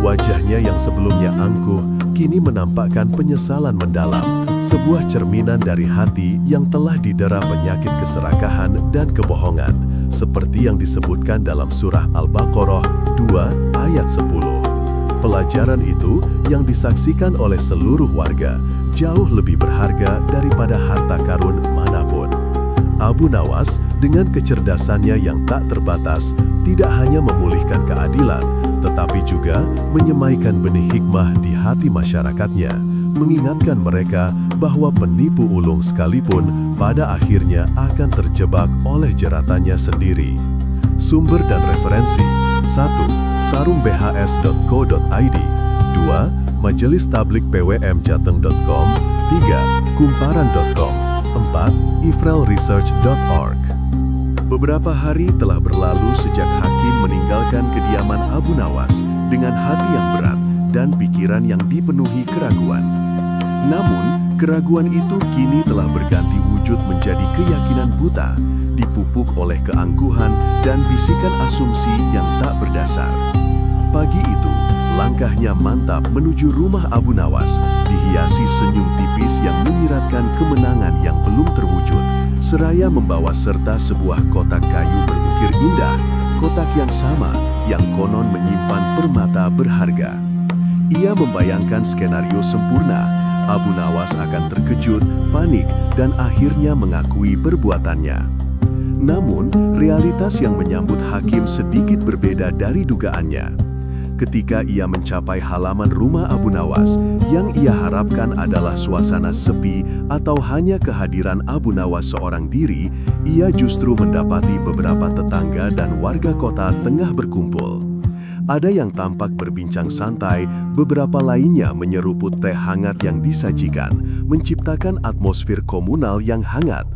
Wajahnya yang sebelumnya angkuh, kini menampakkan penyesalan mendalam, sebuah cerminan dari hati yang telah didera penyakit keserakahan dan kebohongan, seperti yang disebutkan dalam surah Al-Baqarah 2 ayat 10. Pelajaran itu yang disaksikan oleh seluruh warga jauh lebih berharga daripada harta karun manapun. Abu Nawas dengan kecerdasannya yang tak terbatas tidak hanya memulihkan keadilan, tetapi juga menyemaikan benih hikmah di hati masyarakatnya, mengingatkan mereka bahwa penipu ulung sekalipun pada akhirnya akan terjebak oleh jeratannya sendiri. Sumber dan referensi: 1. sarumbhs.co.id 2. Majelis Tablik PWM Jateng.com 3. Kumparan.com 4. ifrelresearch.org. Beberapa hari telah berlalu sejak hakim meninggalkan kediaman Abu Nawas dengan hati yang berat dan pikiran yang dipenuhi keraguan. Namun, keraguan itu kini telah berganti wujud menjadi keyakinan buta, dipupuk oleh keangkuhan dan bisikan asumsi yang tak berdasar. Pagi itu, langkahnya mantap menuju rumah Abu Nawas, dihiasi senyum tipis yang menyiratkan kemenangan yang belum terwujud, seraya membawa serta sebuah kotak kayu berukir indah, kotak yang sama yang konon menyimpan permata berharga. Ia membayangkan skenario sempurna, Abu Nawas akan terkejut, panik, dan akhirnya mengakui perbuatannya. Namun, realitas yang menyambut hakim sedikit berbeda dari dugaannya. ketika ia mencapai halaman rumah Abu Nawas, yang ia harapkan adalah suasana sepi atau hanya kehadiran Abu Nawas seorang diri, ia justru mendapati beberapa tetangga dan warga kota tengah berkumpul. Ada yang tampak berbincang santai, beberapa lainnya menyeruput teh hangat yang disajikan, menciptakan atmosfer komunal yang hangat.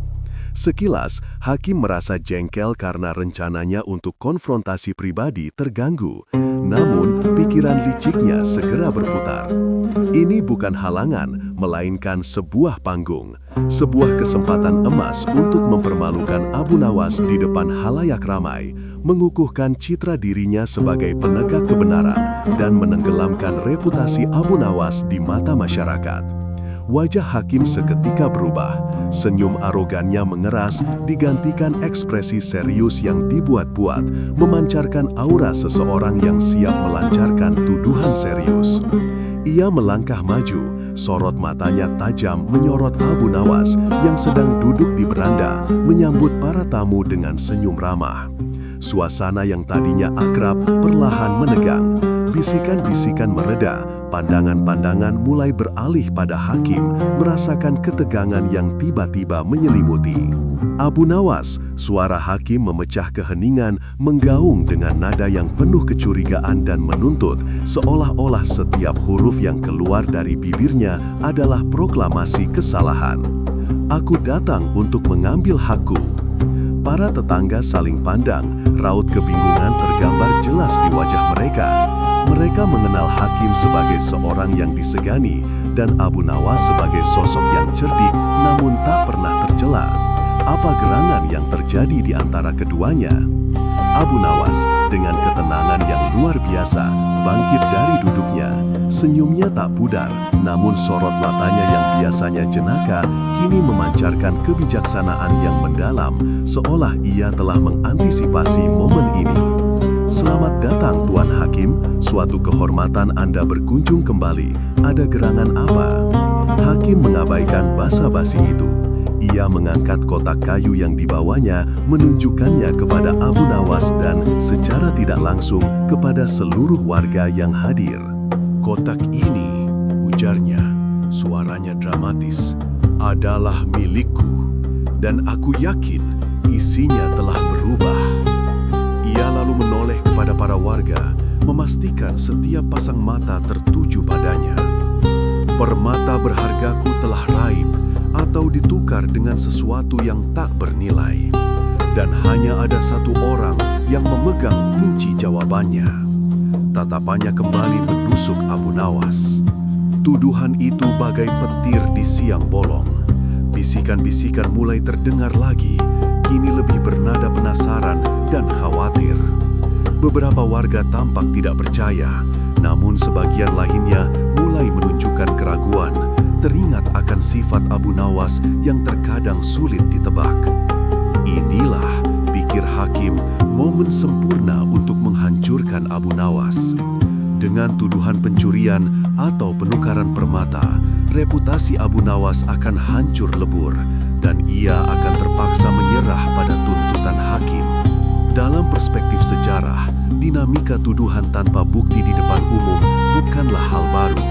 Sekilas, Hakim merasa jengkel karena rencananya untuk konfrontasi pribadi terganggu. Namun, pikiran liciknya segera berputar. Ini bukan halangan, melainkan sebuah panggung. Sebuah kesempatan emas untuk mempermalukan Abu Nawas di depan halayak ramai, mengukuhkan citra dirinya sebagai penegak kebenaran, dan menenggelamkan reputasi Abu Nawas di mata masyarakat. Wajah Hakim seketika berubah. Senyum arogannya mengeras, digantikan ekspresi serius yang dibuat-buat, memancarkan aura seseorang yang siap melancarkan tuduhan serius. Ia melangkah maju, sorot matanya tajam menyorot Abu Nawas yang sedang duduk di beranda, menyambut para tamu dengan senyum ramah. Suasana yang tadinya akrab perlahan menegang. Bisikan-bisikan mereda, pandangan-pandangan mulai beralih pada Hakim, merasakan ketegangan yang tiba-tiba menyelimuti. Abu Nawas, suara Hakim memecah keheningan, menggaung dengan nada yang penuh kecurigaan dan menuntut, seolah-olah setiap huruf yang keluar dari bibirnya adalah proklamasi kesalahan. Aku datang untuk mengambil hakku. Para tetangga saling pandang, raut kebingungan tergambar jelas di wajah mereka. Mereka mengenal Hakim sebagai seorang yang disegani dan Abu Nawas sebagai sosok yang cerdik namun tak pernah tercela. Apa gerangan yang terjadi di antara keduanya? Abu Nawas dengan ketenangan yang luar biasa bangkit dari duduknya. Senyumnya tak pudar, namun sorot matanya yang biasanya jenaka kini memancarkan kebijaksanaan yang mendalam, seolah ia telah mengantisipasi momen ini. Selamat datang Tuan Hakim, suatu kehormatan Anda berkunjung kembali. Ada gerangan apa? Hakim mengabaikan basa-basi itu. Ia mengangkat kotak kayu yang dibawanya, menunjukkannya kepada Abu Nawas dan secara tidak langsung kepada seluruh warga yang hadir. Kotak ini, ujarnya, suaranya dramatis, adalah milikku, dan aku yakin isinya telah berubah. Ia lalu menoleh kepada para warga, memastikan setiap pasang mata tertuju padanya. Permata berhargaku telah raib atau ditukar dengan sesuatu yang tak bernilai. Dan hanya ada satu orang yang memegang kunci jawabannya. Tatapannya kembali menusuk Abu Nawas. Tuduhan itu bagai petir di siang bolong. Bisikan-bisikan mulai terdengar lagi, kini lebih bernada penasaran dan khawatir. Beberapa warga tampak tidak percaya, namun sebagian lainnya mulai menunjukkan keraguan, teringat akan sifat Abu Nawas yang terkadang sulit ditebak. Inilah, pikir Hakim, momen sempurna untuk menghancurkan Abu Nawas. Dengan tuduhan pencurian atau penukaran permata, reputasi Abu Nawas akan hancur lebur, dan ia akan terpaksa menyerah pada tuntutan hakim. Dalam perspektif sejarah, dinamika tuduhan tanpa bukti di depan umum bukanlah hal baru.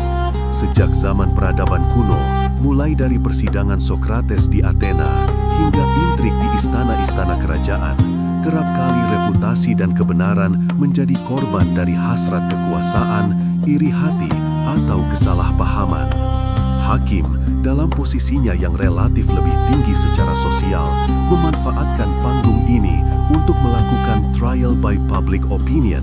Sejak zaman peradaban kuno, mulai dari persidangan Sokrates di Athena hingga intrik di istana-istana kerajaan, kerap kali reputasi dan kebenaran menjadi korban dari hasrat kekuasaan, iri hati, atau kesalahpahaman. Hakim, dalam posisinya yang relatif lebih tinggi secara sosial, memanfaatkan panggung ini untuk melakukan trial by public opinion,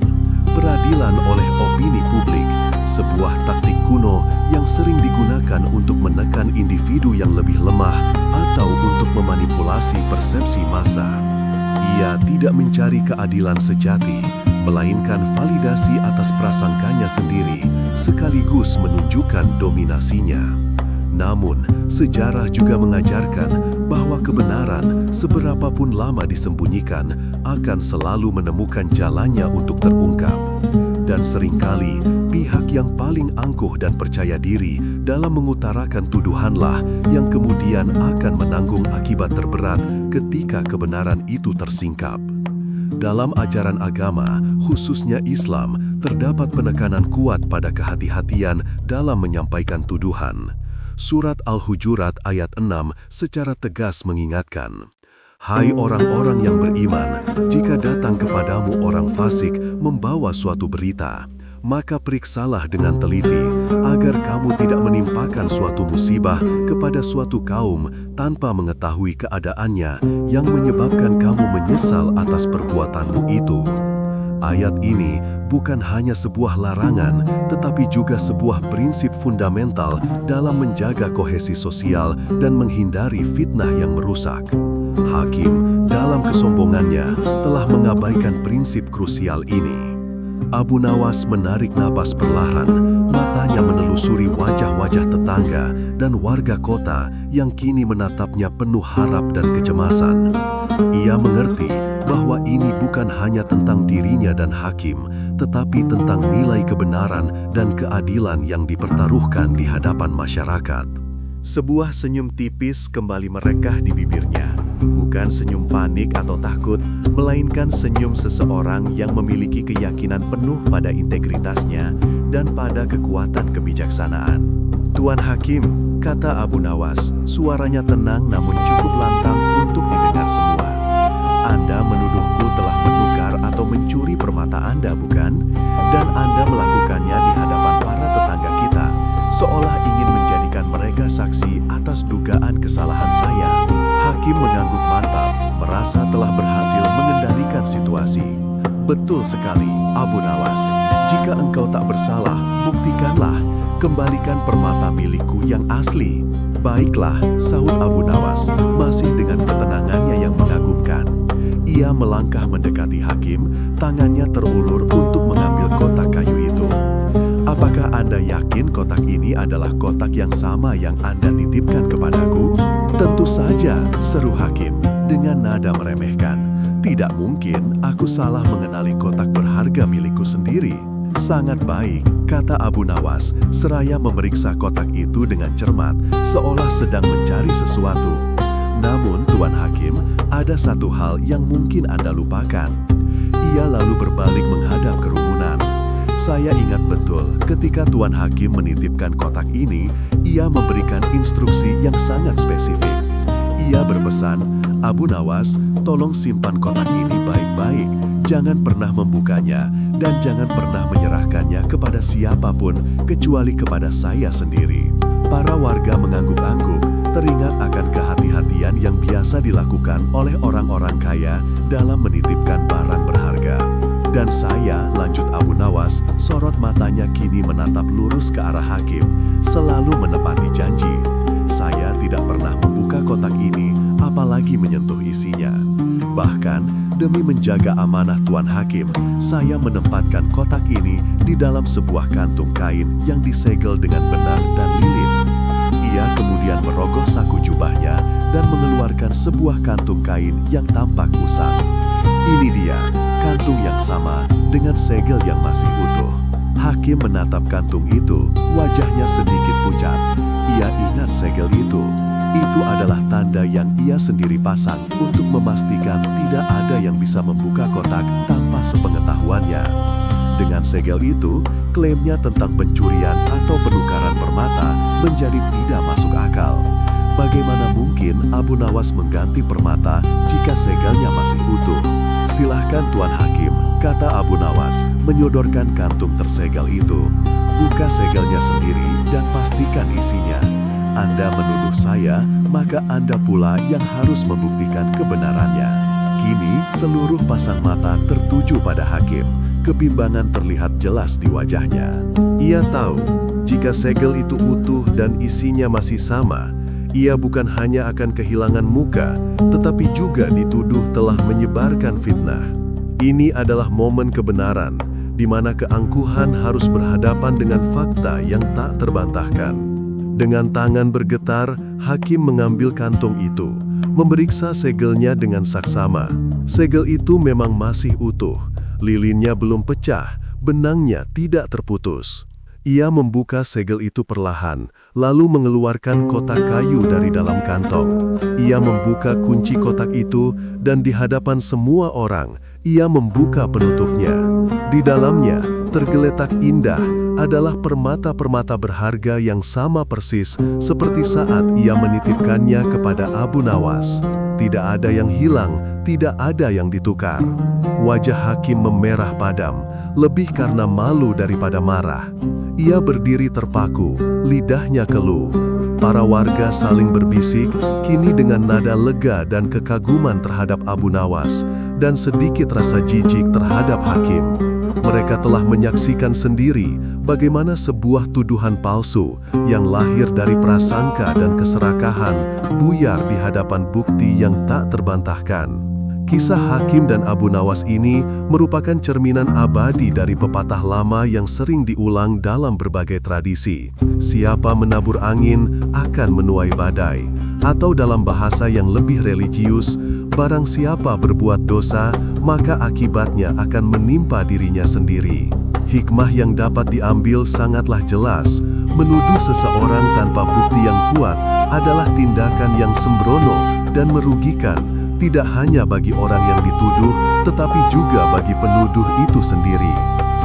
peradilan oleh opini publik, sebuah taktik kuno yang sering digunakan untuk menekan individu yang lebih lemah atau untuk memanipulasi persepsi massa. Ia tidak mencari keadilan sejati, melainkan validasi atas prasangkanya sendiri, sekaligus menunjukkan dominasinya. Namun, sejarah juga mengajarkan bahwa kebenaran, seberapapun lama disembunyikan, akan selalu menemukan jalannya untuk terungkap. Dan seringkali, pihak yang paling angkuh dan percaya diri dalam mengutarakan tuduhanlah yang kemudian akan menanggung akibat terberat ketika kebenaran itu tersingkap. Dalam ajaran agama, khususnya Islam, terdapat penekanan kuat pada kehati-hatian dalam menyampaikan tuduhan. Surat Al-Hujurat ayat 6 secara tegas mengingatkan, "Hai orang-orang yang beriman, jika datang kepadamu orang fasik membawa suatu berita, maka periksalah dengan teliti, agar kamu tidak menimpakan suatu musibah kepada suatu kaum tanpa mengetahui keadaannya yang menyebabkan kamu menyesal atas perbuatanmu itu." Ayat ini bukan hanya sebuah larangan, tetapi juga sebuah prinsip fundamental dalam menjaga kohesi sosial dan menghindari fitnah yang merusak. Hakim, dalam kesombongannya, telah mengabaikan prinsip krusial ini. Abu Nawas menarik napas perlahan, matanya menelusuri wajah-wajah tetangga dan warga kota yang kini menatapnya penuh harap dan kecemasan. Ia mengerti bahwa ini bukan hanya tentang dirinya dan Hakim, tetapi tentang nilai kebenaran dan keadilan yang dipertaruhkan di hadapan masyarakat. Sebuah senyum tipis kembali merekah di bibirnya. Bukan senyum panik atau takut, melainkan senyum seseorang yang memiliki keyakinan penuh pada integritasnya dan pada kekuatan kebijaksanaan. "Tuan Hakim," kata Abu Nawas, suaranya tenang namun cukup lantang untuk didengar semua. "Anda menuduhku telah menukar atau mencuri permata Anda, bukan? Dan Anda melakukannya di hadapan para tetangga kita, seolah ingin menjadikan mereka saksi atas dugaan kesalahan saya." Hakim mengangguk mantap, merasa telah berhasil mengendalikan situasi. "Betul sekali, Abu Nawas. Jika engkau tak bersalah, buktikanlah. Kembalikan permata milikku yang asli." "Baiklah," sahut Abu Nawas, masih dengan ketenangannya yang mengagumkan. Ia melangkah mendekati Hakim, tangannya terulur untuk mengambil kotak kayu itu. "Apakah Anda yakin kotak ini adalah kotak yang sama yang Anda titipkan kepadaku?" "Tentu saja," seru Hakim dengan nada meremehkan. "Tidak mungkin aku salah mengenali kotak berharga milikku sendiri." "Sangat baik," kata Abu Nawas, seraya memeriksa kotak itu dengan cermat, seolah sedang mencari sesuatu. "Namun, Tuan Hakim, ada satu hal yang mungkin Anda lupakan." Ia lalu berbalik menghadap kerumunan. "Saya ingat betul ketika Tuan Hakim menitipkan kotak ini, ia memberikan instruksi yang sangat spesifik. Ia berpesan, 'Abu Nawas, tolong simpan kotak ini baik-baik, jangan pernah membukanya, dan jangan pernah menyerahkannya kepada siapapun kecuali kepada saya sendiri.'" Para warga mengangguk-angguk, teringat akan kehati-hatian yang biasa dilakukan oleh orang-orang kaya dalam menitipkan barang berharga. "Dan saya," lanjut Abu Nawas, sorot matanya kini menatap lurus ke arah Hakim, "selalu menepati janji. Saya tidak pernah membuka kotak ini, apalagi menyentuh isinya. Bahkan, demi menjaga amanah Tuan Hakim, saya menempatkan kotak ini di dalam sebuah kantung kain yang disegel dengan benang dan lilin." Ia kemudian merogoh saku jubahnya dan mengeluarkan sebuah kantung kain yang tampak usang. Ini dia, kantung yang sama dengan segel yang masih utuh. Hakim menatap kantung itu, wajahnya sedikit pucat. Ia ingat segel itu. Itu adalah tanda yang ia sendiri pasang untuk memastikan tidak ada yang bisa membuka kotak tanpa sepengetahuannya. Dengan segel itu, klaimnya tentang pencurian atau penukaran permata menjadi tidak masuk akal. Bagaimana mungkin Abu Nawas mengganti permata jika segelnya masih utuh? "Silahkan Tuan Hakim," kata Abu Nawas, menyodorkan kantung tersegel itu. "Buka segelnya sendiri dan pastikan isinya. Anda menuduh saya, maka Anda pula yang harus membuktikan kebenarannya." Kini seluruh pasang mata tertuju pada Hakim. Kebimbangan terlihat jelas di wajahnya. Ia tahu, jika segel itu utuh dan isinya masih sama, ia bukan hanya akan kehilangan muka, tetapi juga dituduh telah menyebarkan fitnah. Ini adalah momen kebenaran, di mana keangkuhan harus berhadapan dengan fakta yang tak terbantahkan. Dengan tangan bergetar, Hakim mengambil kantung itu, memeriksa segelnya dengan saksama. Segel itu memang masih utuh. Lilinnya belum pecah, benangnya tidak terputus. Ia membuka segel itu perlahan, lalu mengeluarkan kotak kayu dari dalam kantong. Ia membuka kunci kotak itu, dan di hadapan semua orang, ia membuka penutupnya. Di dalamnya, tergeletak indah adalah permata-permata berharga yang sama persis seperti saat ia menitipkannya kepada Abu Nawas. Tidak ada yang hilang, tidak ada yang ditukar. Wajah Hakim memerah padam, lebih karena malu daripada marah. Ia berdiri terpaku, lidahnya keluh. Para warga saling berbisik, kini dengan nada lega dan kekaguman terhadap Abu Nawas, dan sedikit rasa jijik terhadap Hakim. Mereka telah menyaksikan sendiri bagaimana sebuah tuduhan palsu yang lahir dari prasangka dan keserakahan buyar di hadapan bukti yang tak terbantahkan. Kisah Hakim dan Abu Nawas ini merupakan cerminan abadi dari pepatah lama yang sering diulang dalam berbagai tradisi. Siapa menabur angin akan menuai badai. Atau dalam bahasa yang lebih religius, barang siapa berbuat dosa, maka akibatnya akan menimpa dirinya sendiri. Hikmah yang dapat diambil sangatlah jelas. Menuduh seseorang tanpa bukti yang kuat adalah tindakan yang sembrono dan merugikan, tidak hanya bagi orang yang dituduh, tetapi juga bagi penuduh itu sendiri.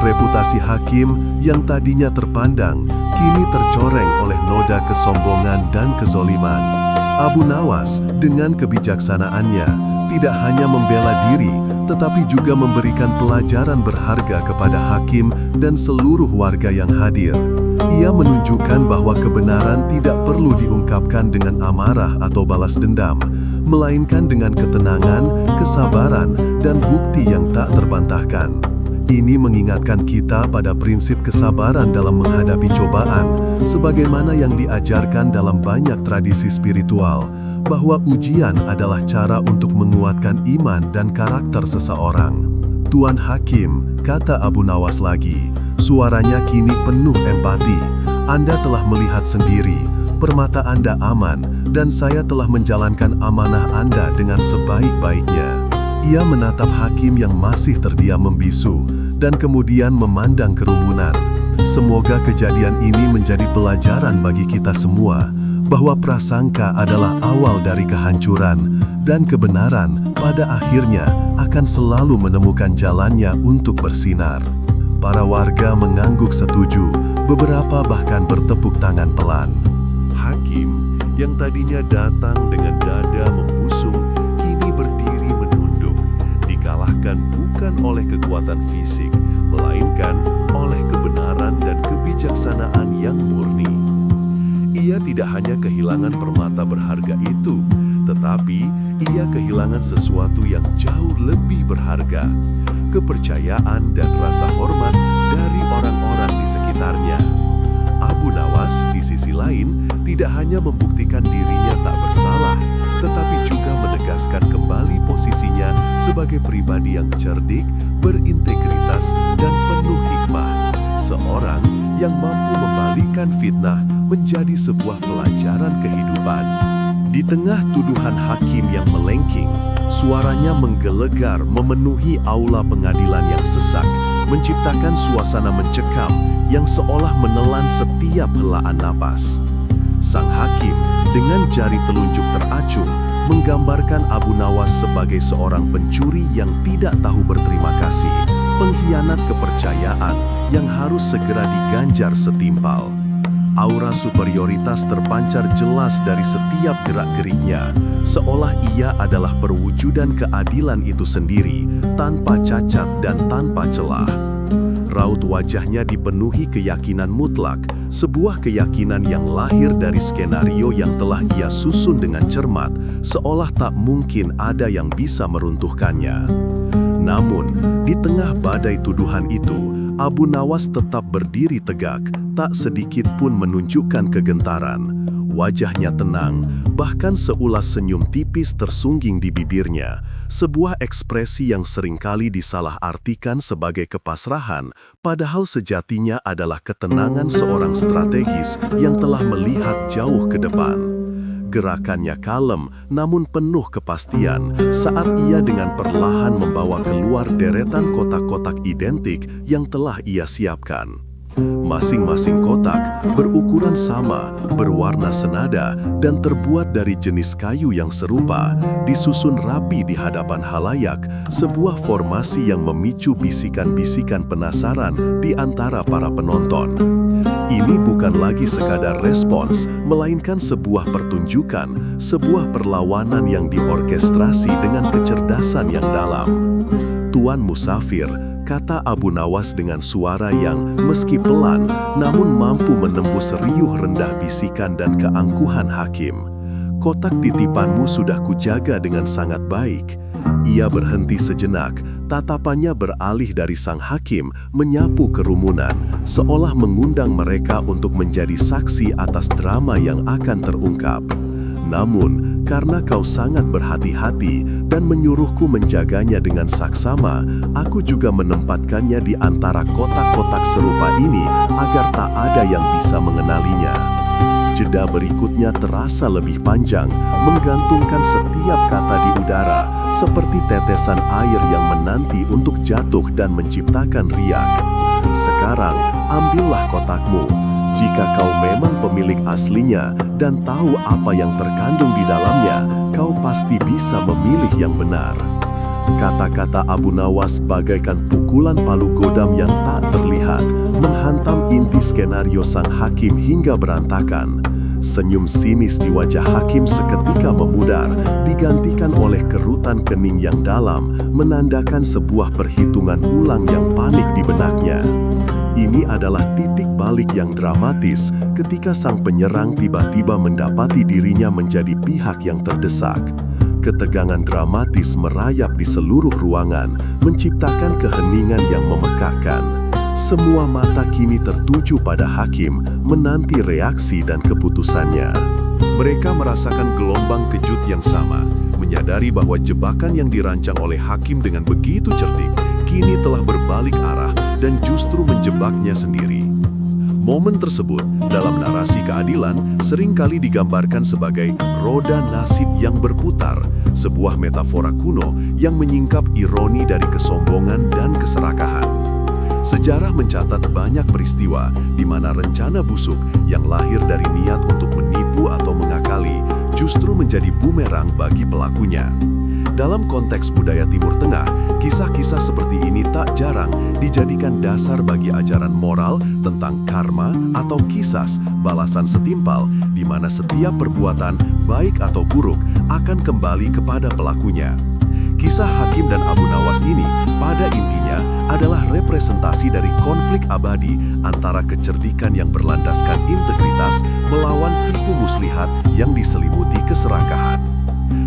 Reputasi Hakim yang tadinya terpandang, kini tercoreng oleh noda kesombongan dan kezoliman. Abu Nawas dengan kebijaksanaannya tidak hanya membela diri, tetapi juga memberikan pelajaran berharga kepada Hakim dan seluruh warga yang hadir. Ia menunjukkan bahwa kebenaran tidak perlu diungkapkan dengan amarah atau balas dendam, melainkan dengan ketenangan, kesabaran, dan bukti yang tak terbantahkan. Ini mengingatkan kita pada prinsip kesabaran dalam menghadapi cobaan, sebagaimana yang diajarkan dalam banyak tradisi spiritual, bahwa ujian adalah cara untuk menguatkan iman dan karakter seseorang. Tuan Hakim, kata Abu Nawas lagi, suaranya kini penuh empati. Anda telah melihat sendiri, permata Anda aman, dan saya telah menjalankan amanah Anda dengan sebaik-baiknya. Ia menatap Hakim yang masih terdiam membisu, dan kemudian memandang kerumunan. Semoga kejadian ini menjadi pelajaran bagi kita semua, bahwa prasangka adalah awal dari kehancuran, dan kebenaran pada akhirnya akan selalu menemukan jalannya untuk bersinar. Para warga mengangguk setuju, beberapa bahkan bertepuk tangan pelan. Hakim yang tadinya datang dengan dada membusung, kini berdiri menunduk. Dikalahkan bukan oleh kekuatan fisik, melainkan oleh kebenaran dan kebijaksanaan yang murni. Ia tidak hanya kehilangan permata berharga itu, tetapi ia kehilangan sesuatu yang jauh lebih berharga, kepercayaan dan rasa hormat dari orang-orang di sekitarnya. Abu Nawas di sisi lain tidak hanya membuktikan dirinya tak bersalah, tetapi juga menegaskan kembali posisinya sebagai pribadi yang cerdik, berintegritas, dan penuh hikmah. Seorang yang mampu membalikkan fitnah menjadi sebuah pelajaran kehidupan. Di tengah tuduhan Hakim yang melengking, suaranya menggelegar memenuhi aula pengadilan yang sesak, menciptakan suasana mencekam yang seolah menelan setiap helaan napas. Sang Hakim dengan jari telunjuk teracung menggambarkan Abu Nawas sebagai seorang pencuri yang tidak tahu berterima kasih, pengkhianat kepercayaan yang harus segera diganjar setimpal. Aura superioritas terpancar jelas dari setiap gerak-geriknya, seolah ia adalah perwujudan keadilan itu sendiri, tanpa cacat dan tanpa celah. Raut wajahnya dipenuhi keyakinan mutlak, sebuah keyakinan yang lahir dari skenario yang telah ia susun dengan cermat, seolah tak mungkin ada yang bisa meruntuhkannya. Namun, di tengah badai tuduhan itu, Abu Nawas tetap berdiri tegak, tak sedikit pun menunjukkan kegentaran. Wajahnya tenang, bahkan seulas senyum tipis tersungging di bibirnya, sebuah ekspresi yang seringkali disalahartikan sebagai kepasrahan, padahal sejatinya adalah ketenangan seorang strategis yang telah melihat jauh ke depan. Gerakannya kalem namun penuh kepastian saat ia dengan perlahan membawa keluar deretan kotak-kotak identik yang telah ia siapkan. Masing-masing kotak berukuran sama, berwarna senada, dan terbuat dari jenis kayu yang serupa, disusun rapi di hadapan halayak, sebuah formasi yang memicu bisikan-bisikan penasaran di antara para penonton. Ini bukan lagi sekadar respons, melainkan sebuah pertunjukan, sebuah perlawanan yang diorkestrasi dengan kecerdasan yang dalam. Tuan Musafir, kata Abu Nawas dengan suara yang meski pelan, namun mampu menembus riuh rendah bisikan dan keangkuhan hakim. Kotak titipanmu sudah kujaga dengan sangat baik. Ia berhenti sejenak, tatapannya beralih dari sang hakim menyapu kerumunan, seolah mengundang mereka untuk menjadi saksi atas drama yang akan terungkap. Namun, karena kau sangat berhati-hati dan menyuruhku menjaganya dengan saksama, aku juga menempatkannya di antara kotak-kotak serupa ini agar tak ada yang bisa mengenalinya. Jeda berikutnya terasa lebih panjang, menggantungkan setiap kata di udara, seperti tetesan air yang menanti untuk jatuh dan menciptakan riak. Sekarang, ambillah kotakmu. Jika kau memang pemilik aslinya dan tahu apa yang terkandung di dalamnya, kau pasti bisa memilih yang benar. Kata-kata Abu Nawas bagaikan pukulan palu godam yang tak terlihat, menghantam inti skenario sang hakim hingga berantakan. Senyum sinis di wajah hakim seketika memudar, digantikan oleh kerutan kening yang dalam, menandakan sebuah perhitungan ulang yang panik di benaknya. Ini adalah titik balik yang dramatis ketika sang penyerang tiba-tiba mendapati dirinya menjadi pihak yang terdesak. Ketegangan dramatis merayap di seluruh ruangan, menciptakan keheningan yang memekakkan. Semua mata kini tertuju pada hakim, menanti reaksi dan keputusannya. Mereka merasakan gelombang kejut yang sama, menyadari bahwa jebakan yang dirancang oleh hakim dengan begitu cerdik, kini telah berbalik arah dan justru menjebaknya sendiri. Momen tersebut dalam narasi keadilan seringkali digambarkan sebagai roda nasib yang berputar, sebuah metafora kuno yang menyingkap ironi dari kesombongan dan keserakahan. Sejarah mencatat banyak peristiwa di mana rencana busuk yang lahir dari niat untuk menipu atau mengakali justru menjadi bumerang bagi pelakunya. Dalam konteks budaya Timur Tengah, kisah-kisah seperti ini tak jarang dijadikan dasar bagi ajaran moral tentang karma atau qisas, balasan setimpal, di mana setiap perbuatan, baik atau buruk, akan kembali kepada pelakunya. Kisah Hakim dan Abu Nawas ini, pada intinya, adalah representasi dari konflik abadi antara kecerdikan yang berlandaskan integritas melawan tipu muslihat yang diselimuti keserakahan.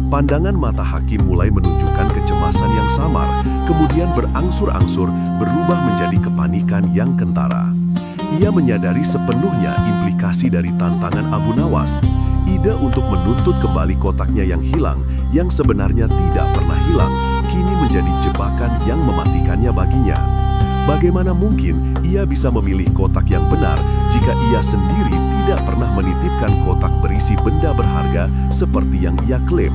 Pandangan mata hakim mulai menunjukkan kecemasan yang samar, kemudian berangsur-angsur berubah menjadi kepanikan yang kentara. Ia menyadari sepenuhnya implikasi dari tantangan Abu Nawas. Ide untuk menuntut kembali kotaknya yang hilang, yang sebenarnya tidak pernah hilang, kini menjadi jebakan yang mematikannya baginya. Bagaimana mungkin ia bisa memilih kotak yang benar jika ia sendiri tidak pernah menitipkan kotak berisi benda berharga seperti yang ia klaim?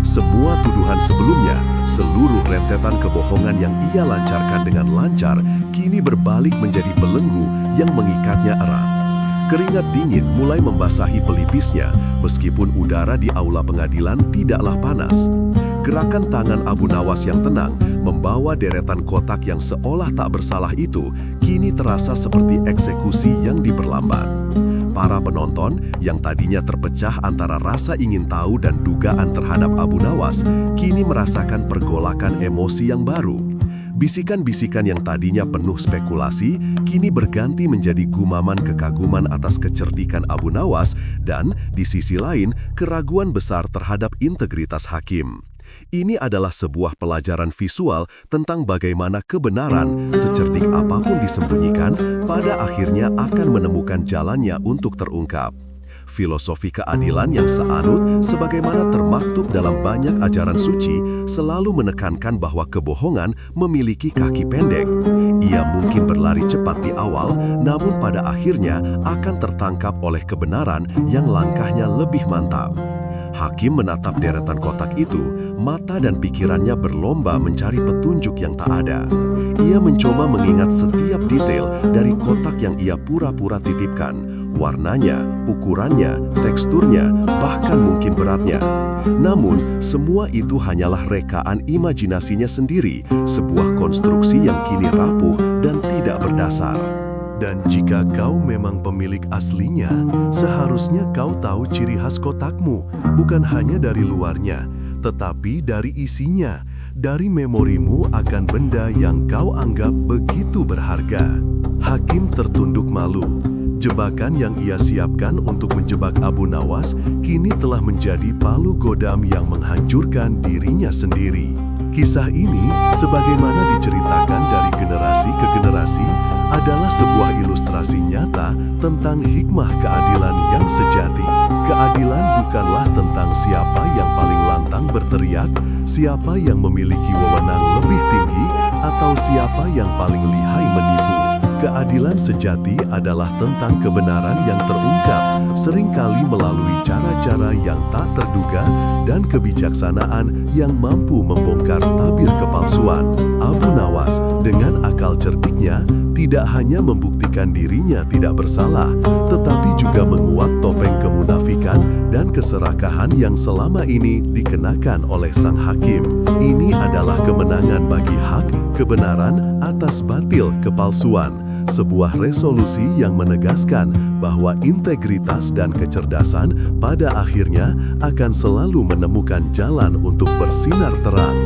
Semua tuduhan sebelumnya, seluruh rentetan kebohongan yang ia lancarkan dengan lancar, kini berbalik menjadi belenggu yang mengikatnya erat. Keringat dingin mulai membasahi pelipisnya, meskipun udara di aula pengadilan tidaklah panas. Gerakan tangan Abu Nawas yang tenang, membawa deretan kotak yang seolah tak bersalah itu, kini terasa seperti eksekusi yang diperlambat. Para penonton yang tadinya terpecah antara rasa ingin tahu dan dugaan terhadap Abu Nawas, kini merasakan pergolakan emosi yang baru. Bisikan-bisikan yang tadinya penuh spekulasi, kini berganti menjadi gumaman kekaguman atas kecerdikan Abu Nawas dan, di sisi lain, keraguan besar terhadap integritas hakim. Ini adalah sebuah pelajaran visual tentang bagaimana kebenaran, secerdik apapun disembunyikan, pada akhirnya akan menemukan jalannya untuk terungkap. Filosofi keadilan yang seanut, sebagaimana termaktub dalam banyak ajaran suci, selalu menekankan bahwa kebohongan memiliki kaki pendek. Ia mungkin berlari cepat di awal, namun pada akhirnya akan tertangkap oleh kebenaran yang langkahnya lebih mantap. Hakim menatap deretan kotak itu, mata dan pikirannya berlomba mencari petunjuk yang tak ada. Ia mencoba mengingat setiap detail dari kotak yang ia pura-pura titipkan. Warnanya, ukurannya, teksturnya, bahkan mungkin beratnya. Namun, semua itu hanyalah rekaan imajinasinya sendiri, sebuah konstruksi yang kini rapuh dan tidak berdasar. Dan jika kau memang pemilik aslinya, seharusnya kau tahu ciri khas kotakmu, bukan hanya dari luarnya, tetapi dari isinya, dari memorimu akan benda yang kau anggap begitu berharga. Hakim tertunduk malu. Jebakan yang ia siapkan untuk menjebak Abu Nawas kini telah menjadi palu godam yang menghancurkan dirinya sendiri. Kisah ini, sebagaimana diceritakan dari generasi ke generasi, adalah sebuah ilustrasi nyata tentang hikmah keadilan yang sejati. Keadilan bukanlah tentang siapa yang paling lantang berteriak, siapa yang memiliki wewenang lebih tinggi, atau siapa yang paling lihai menipu. Keadilan sejati adalah tentang kebenaran yang terungkap, seringkali melalui cara-cara yang tak terduga dan kebijaksanaan yang mampu membongkar tabir kepalsuan. Abu Nawas dengan akal cerdiknya tidak hanya membuktikan dirinya tidak bersalah, tetapi juga menguak topeng kemunafikan dan keserakahan yang selama ini dikenakan oleh sang hakim. Ini adalah kemenangan bagi hak, kebenaran atas batil kepalsuan. Sebuah resolusi yang menegaskan bahwa integritas dan kecerdasan pada akhirnya akan selalu menemukan jalan untuk bersinar terang.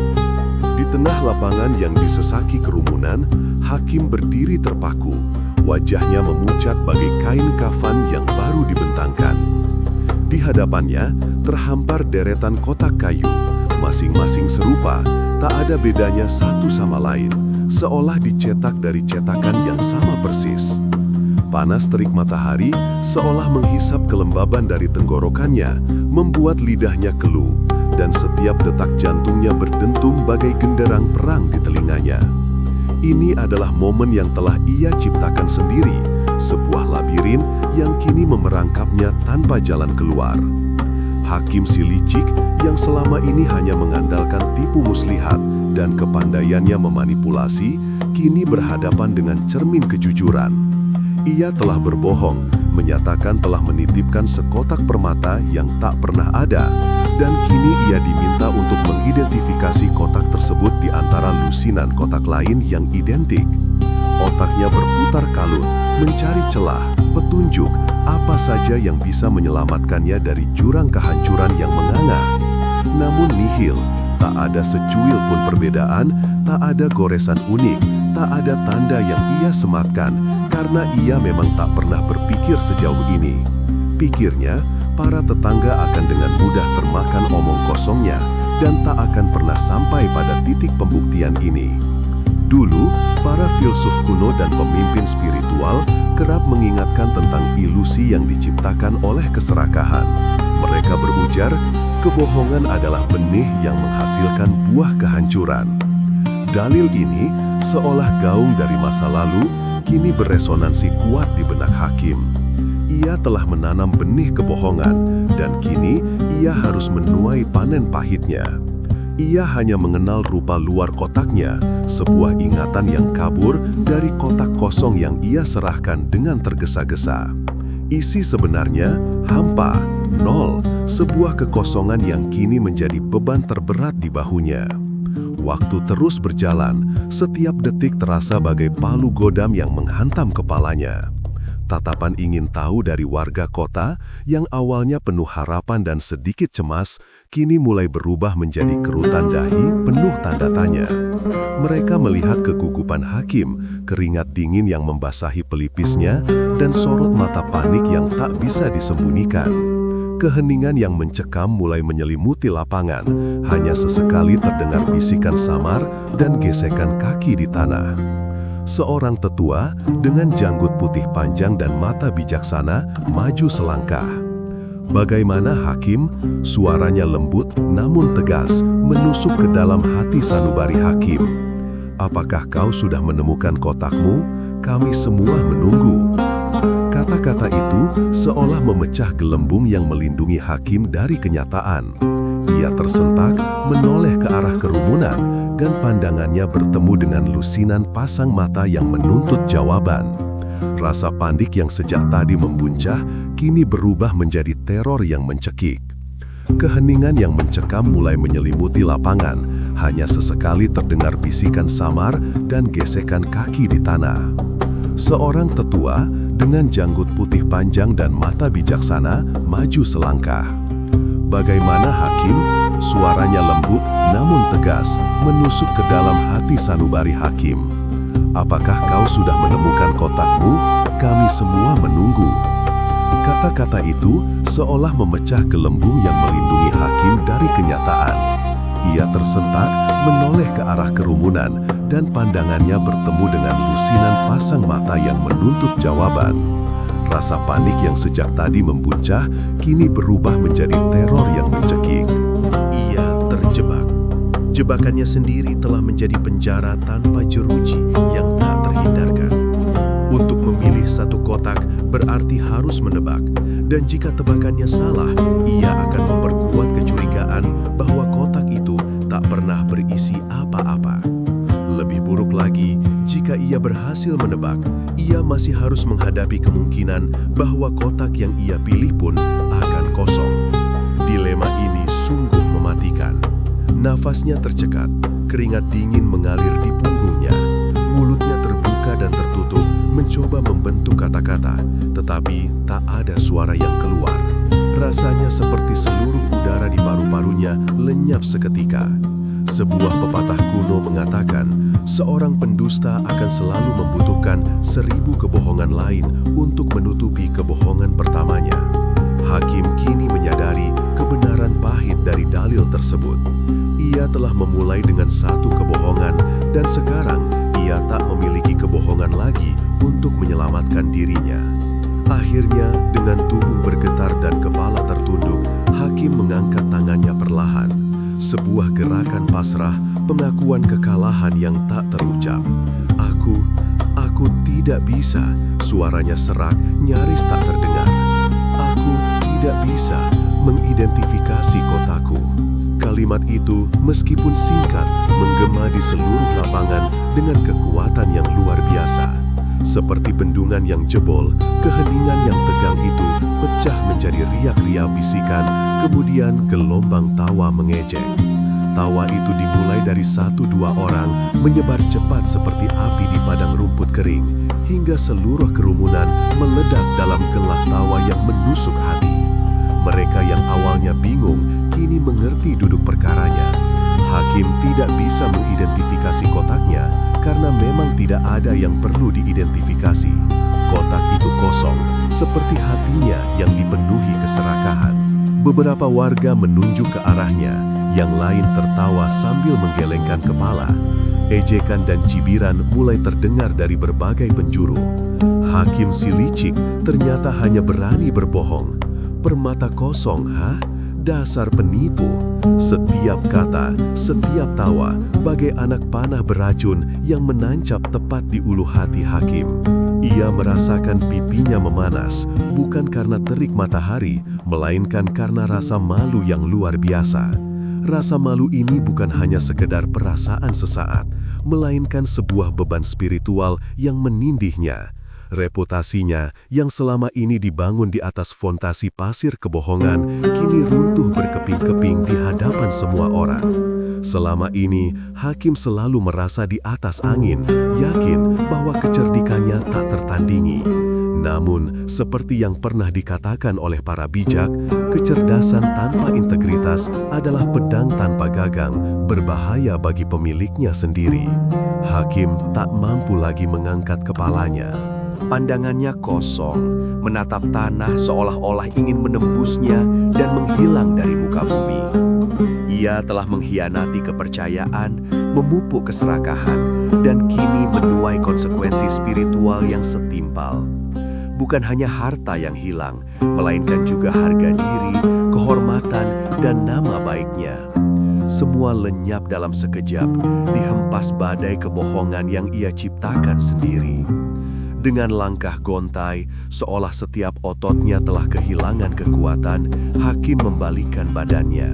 Di tengah lapangan yang disesaki kerumunan, hakim berdiri terpaku. Wajahnya memucat bagai kain kafan yang baru dibentangkan. Di hadapannya terhampar deretan kotak kayu, masing-masing serupa, tak ada bedanya satu sama lain, seolah dicetak dari cetakan yang sama persis. Panas terik matahari seolah menghisap kelembaban dari tenggorokannya, membuat lidahnya keluh, dan setiap detak jantungnya berdentum bagai genderang perang di telinganya. Ini adalah momen yang telah ia ciptakan sendiri, sebuah labirin yang kini memerangkapnya tanpa jalan keluar. Hakim si licik yang selama ini hanya mengandalkan tipu muslihat dan kepandaiannya memanipulasi, kini berhadapan dengan cermin kejujuran. Ia telah berbohong, menyatakan telah menitipkan sekotak permata yang tak pernah ada, dan kini ia diminta untuk mengidentifikasi kotak tersebut di antara lusinan kotak lain yang identik. Otaknya berputar kalut, mencari celah, petunjuk, apa saja yang bisa menyelamatkannya dari jurang kehancuran yang menganga. Namun nihil, tak ada secuil pun perbedaan, tak ada goresan unik, tak ada tanda yang ia sematkan, karena ia memang tak pernah berpikir sejauh ini. Pikirnya, para tetangga akan dengan mudah termakan omong kosongnya, dan tak akan pernah sampai pada titik pembuktian ini. Dulu, para filsuf kuno dan pemimpin spiritual kerap mengingatkan tentang ilusi yang diciptakan oleh keserakahan. Mereka berujar, kebohongan adalah benih yang menghasilkan buah kehancuran. Dalil ini, seolah gaung dari masa lalu, kini beresonansi kuat di benak hakim. Ia telah menanam benih kebohongan, dan kini ia harus menuai panen pahitnya. Ia hanya mengenal rupa luar kotaknya, sebuah ingatan yang kabur dari kotak kosong yang ia serahkan dengan tergesa-gesa. Isi sebenarnya hampa, nol, sebuah kekosongan yang kini menjadi beban terberat di bahunya. Waktu terus berjalan, setiap detik terasa bagai palu godam yang menghantam kepalanya. Tatapan ingin tahu dari warga kota yang awalnya penuh harapan dan sedikit cemas, kini mulai berubah menjadi kerutan dahi penuh tanda tanya. Mereka melihat kegugupan hakim, keringat dingin yang membasahi pelipisnya, dan sorot mata panik yang tak bisa disembunyikan. Keheningan yang mencekam mulai menyelimuti lapangan, hanya sesekali terdengar bisikan samar dan gesekan kaki di tanah. Seorang tetua dengan janggut putih panjang dan mata bijaksana maju selangkah. Bagaimana hakim? Suaranya lembut namun tegas, menusuk ke dalam hati sanubari hakim. Apakah kau sudah menemukan kotakmu? Kami semua menunggu. Kata-kata itu seolah memecah gelembung yang melindungi Hakim dari kenyataan. Ia tersentak, menoleh ke arah kerumunan, dan pandangannya bertemu dengan lusinan pasang mata yang menuntut jawaban. Rasa panik yang sejak tadi membuncah, kini berubah menjadi teror yang mencekik. Keheningan yang mencekam mulai menyelimuti lapangan, hanya sesekali terdengar bisikan samar dan gesekan kaki di tanah. Seorang tetua dengan janggut putih panjang dan mata bijaksana maju selangkah. Bagaimana Hakim? Suaranya lembut namun tegas menusuk ke dalam hati sanubari Hakim. Apakah kau sudah menemukan kotakmu? Kami semua menunggu. Kata-kata itu seolah memecah gelembung yang melindungi Hakim dari kenyataan. Ia tersentak, menoleh ke arah kerumunan, dan pandangannya bertemu dengan lusinan pasang mata yang menuntut jawaban. Rasa panik yang sejak tadi membuncah, kini berubah menjadi teror yang mencekik. Ia terjebak. Jebakannya sendiri telah menjadi penjara tanpa jeruji yang tak terhindarkan. Untuk memilih satu kotak berarti harus menebak, dan jika tebakannya salah, ia akan memperkuat kecurigaan bahwa kotak itu tak pernah berisi apa-apa. Lebih buruk lagi, jika ia berhasil menebak, ia masih harus menghadapi kemungkinan bahwa kotak yang ia pilih pun akan kosong. Dilema ini sungguh mematikan. Nafasnya tercekat, keringat dingin mengalir di punggungnya. Mulutnya terbuka dan tertutup, mencoba membentuk kata-kata, tetapi tak ada suara yang keluar. Rasanya seperti seluruh udara di paru-parunya lenyap seketika. Sebuah pepatah kuno mengatakan, seorang pendusta akan selalu membutuhkan 1000 kebohongan lain untuk menutupi kebohongan pertamanya. Hakim kini menyadari kebenaran pahit dari dalil tersebut. Ia telah memulai dengan satu kebohongan, dan sekarang ia tak memiliki kebohongan lagi untuk menyelamatkan dirinya. Akhirnya, dengan tubuh bergetar dan kepala tertunduk, Hakim mengangkat tangannya perlahan. Sebuah gerakan pasrah, pengakuan kekalahan yang tak terucap. Aku tidak bisa, suaranya serak, nyaris tak terdengar. Aku tidak bisa mengidentifikasi kotaku. Kalimat itu, meskipun singkat, menggema di seluruh lapangan dengan kekuatan yang luar biasa. Seperti bendungan yang jebol, keheningan yang tegang itu pecah menjadi riak-riak bisikan, kemudian gelombang tawa mengejek. Tawa itu dimulai dari 1-2 orang, menyebar cepat seperti api di padang rumput kering, hingga seluruh kerumunan meledak dalam gelak tawa yang menusuk hati. Mereka yang awalnya bingung, kini mengerti duduk perkaranya. Hakim tidak bisa mengidentifikasi kotaknya, karena memang tidak ada yang perlu diidentifikasi. Kotak itu kosong, seperti hatinya yang dipenuhi keserakahan. Beberapa warga menunjuk ke arahnya, yang lain tertawa sambil menggelengkan kepala. Ejekan dan cibiran mulai terdengar dari berbagai penjuru. Hakim si licik ternyata hanya berani berbohong. Permata kosong, hah? Dasar penipu. Setiap kata, setiap tawa, bagai anak panah beracun yang menancap tepat di ulu hati Hakim. Ia merasakan pipinya memanas, bukan karena terik matahari, melainkan karena rasa malu yang luar biasa. Rasa malu ini bukan hanya sekedar perasaan sesaat, melainkan sebuah beban spiritual yang menindihnya. Reputasinya yang selama ini dibangun di atas fondasi pasir kebohongan, kini runtuh berkeping-keping di hadapan semua orang. Selama ini, Hakim selalu merasa di atas angin, yakin bahwa kecerdikannya tak tertandingi. Namun, seperti yang pernah dikatakan oleh para bijak, kecerdasan tanpa integritas adalah pedang tanpa gagang, berbahaya bagi pemiliknya sendiri. Hakim tak mampu lagi mengangkat kepalanya. Pandangannya kosong, menatap tanah seolah-olah ingin menembusnya dan menghilang dari muka bumi. Ia telah mengkhianati kepercayaan, memupuk keserakahan, dan kini menuai konsekuensi spiritual yang setimpal. Bukan hanya harta yang hilang, melainkan juga harga diri, kehormatan, dan nama baiknya. Semua lenyap dalam sekejap, dihempas badai kebohongan yang ia ciptakan sendiri. Dengan langkah gontai, seolah setiap ototnya telah kehilangan kekuatan, Hakim membalikkan badannya.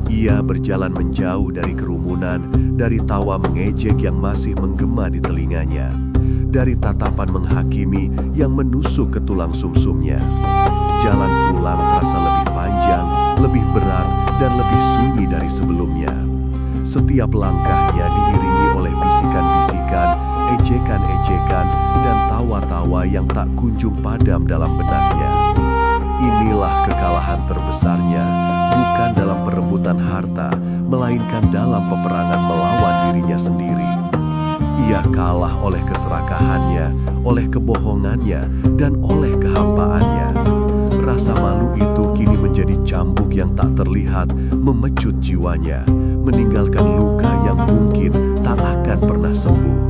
Ia berjalan menjauh dari kerumunan, dari tawa mengejek yang masih menggema di telinganya, dari tatapan menghakimi yang menusuk ke tulang sumsumnya. Jalan pulang terasa lebih panjang, lebih berat, dan lebih sunyi dari sebelumnya. Setiap langkahnya diiringi oleh bisikan-bisikan, ejekan-ejekan, dan tawa-tawa yang tak kunjung padam dalam benaknya. Inilah kekalahan terbesarnya, bukan dalam perebutan harta, melainkan dalam peperangan melawan dirinya sendiri. Ia kalah oleh keserakahannya, oleh kebohongannya, dan oleh kehampaannya. Rasa malu itu kini menjadi cambuk yang tak terlihat, memecut jiwanya, meninggalkan luka yang mungkin tak akan pernah sembuh.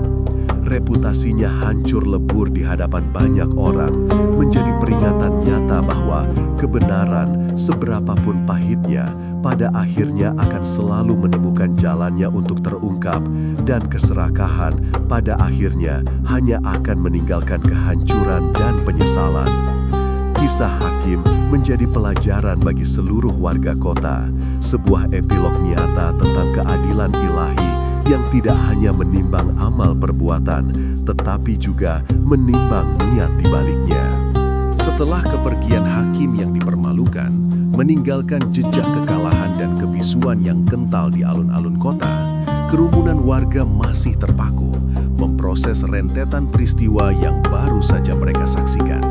Reputasinya hancur lebur di hadapan banyak orang, menjadi peringatan nyata bahwa kebenaran, seberapapun pahitnya, pada akhirnya akan selalu menemukan jalannya untuk terungkap, dan keserakahan pada akhirnya hanya akan meninggalkan kehancuran dan penyesalan. Kisah Hakim menjadi pelajaran bagi seluruh warga kota, sebuah epilog nyata tentang keadilan ilahi yang tidak hanya menimbang amal perbuatan, tetapi juga menimbang niat di baliknya. Setelah kepergian Hakim yang dipermalukan, meninggalkan jejak kekalahan dan kebisuan yang kental di alun-alun kota, kerumunan warga masih terpaku memproses rentetan peristiwa yang baru saja mereka saksikan.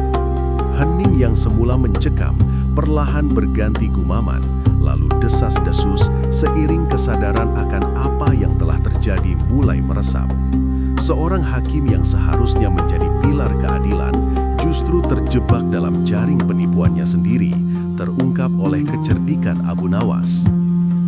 Hening yang semula mencekam perlahan berganti gumaman, lalu desas-desus seiring kesadaran akan apa yang telah terjadi mulai meresap. Seorang hakim yang seharusnya menjadi pilar keadilan justru terjebak dalam jaring penipuannya sendiri, terungkap oleh kecerdikan Abu Nawas.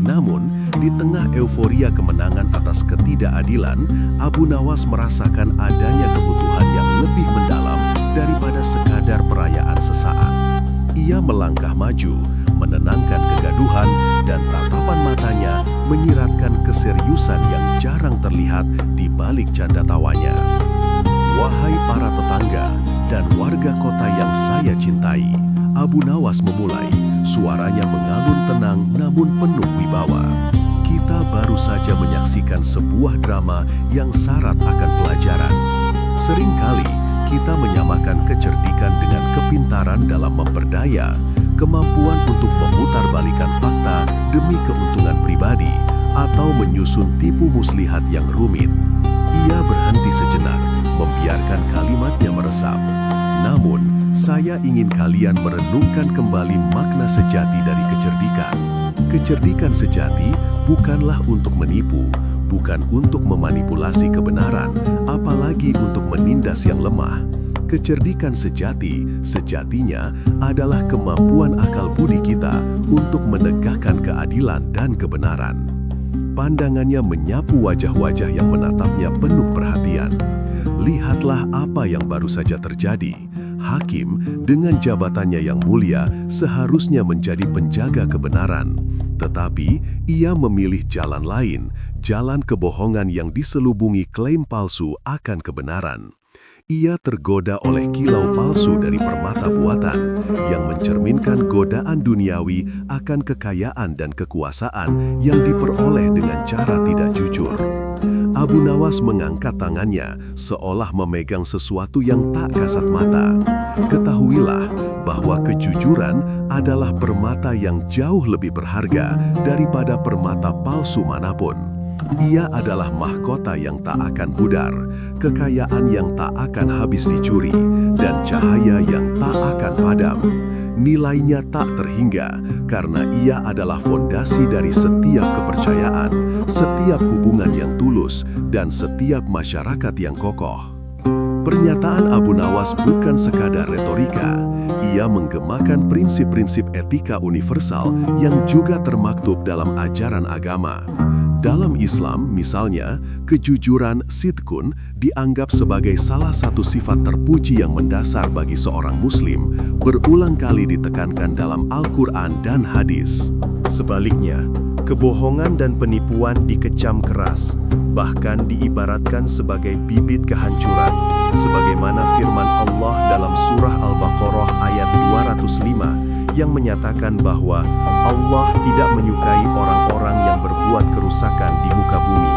Namun, di tengah euforia kemenangan atas ketidakadilan, Abu Nawas merasakan adanya kebutuhan yang lebih mendalam daripada sekadar perayaan sesaat. Ia melangkah maju, menenangkan kegaduhan, dan tatapan matanya menyiratkan keseriusan yang jarang terlihat di balik canda tawanya. Wahai para tetangga dan warga kota yang saya cintai, Abu Nawas memulai, suaranya mengalun tenang namun penuh wibawa. Kita baru saja menyaksikan sebuah drama yang syarat akan pelajaran. Seringkali kita menyamakan kecerdikan dengan kepintaran dalam memperdaya, kemampuan untuk memutarbalikkan fakta demi keuntungan pribadi, atau menyusun tipu muslihat yang rumit. Ia berhenti sejenak, membiarkan kalimatnya meresap. Namun, saya ingin kalian merenungkan kembali makna sejati dari kecerdikan. Kecerdikan sejati bukanlah untuk menipu, bukan untuk memanipulasi kebenaran, apalagi untuk menindas yang lemah. Kecerdikan sejati, sejatinya adalah kemampuan akal budi kita untuk menegakkan keadilan dan kebenaran. Pandangannya menyapu wajah-wajah yang menatapnya penuh perhatian. Lihatlah apa yang baru saja terjadi. Hakim dengan jabatannya yang mulia seharusnya menjadi penjaga kebenaran. Tetapi ia memilih jalan lain, jalan kebohongan yang diselubungi klaim palsu akan kebenaran. Ia tergoda oleh kilau palsu dari permata buatan yang mencerminkan godaan duniawi akan kekayaan dan kekuasaan yang diperoleh dengan cara tidak jujur. Abu Nawas mengangkat tangannya seolah memegang sesuatu yang tak kasat mata. Ketahuilah bahwa kejujuran adalah permata yang jauh lebih berharga daripada permata palsu manapun. Ia adalah mahkota yang tak akan pudar, kekayaan yang tak akan habis dicuri, dan cahaya yang tak akan padam. Nilainya tak terhingga karena ia adalah fondasi dari setiap kepercayaan, setiap hubungan yang tulus, dan setiap masyarakat yang kokoh. Pernyataan Abu Nawas bukan sekadar retorika. Ia menggemakan prinsip-prinsip etika universal yang juga termaktub dalam ajaran agama. Dalam Islam, misalnya, kejujuran sidqun dianggap sebagai salah satu sifat terpuji yang mendasar bagi seorang Muslim, berulang kali ditekankan dalam Al-Quran dan hadis. Sebaliknya, Kebohongan dan penipuan dikecam keras, bahkan diibaratkan sebagai bibit kehancuran, sebagaimana firman Allah dalam surah Al-Baqarah ayat 205 yang menyatakan bahwa Allah tidak menyukai orang-orang yang berbuat kerusakan di muka bumi.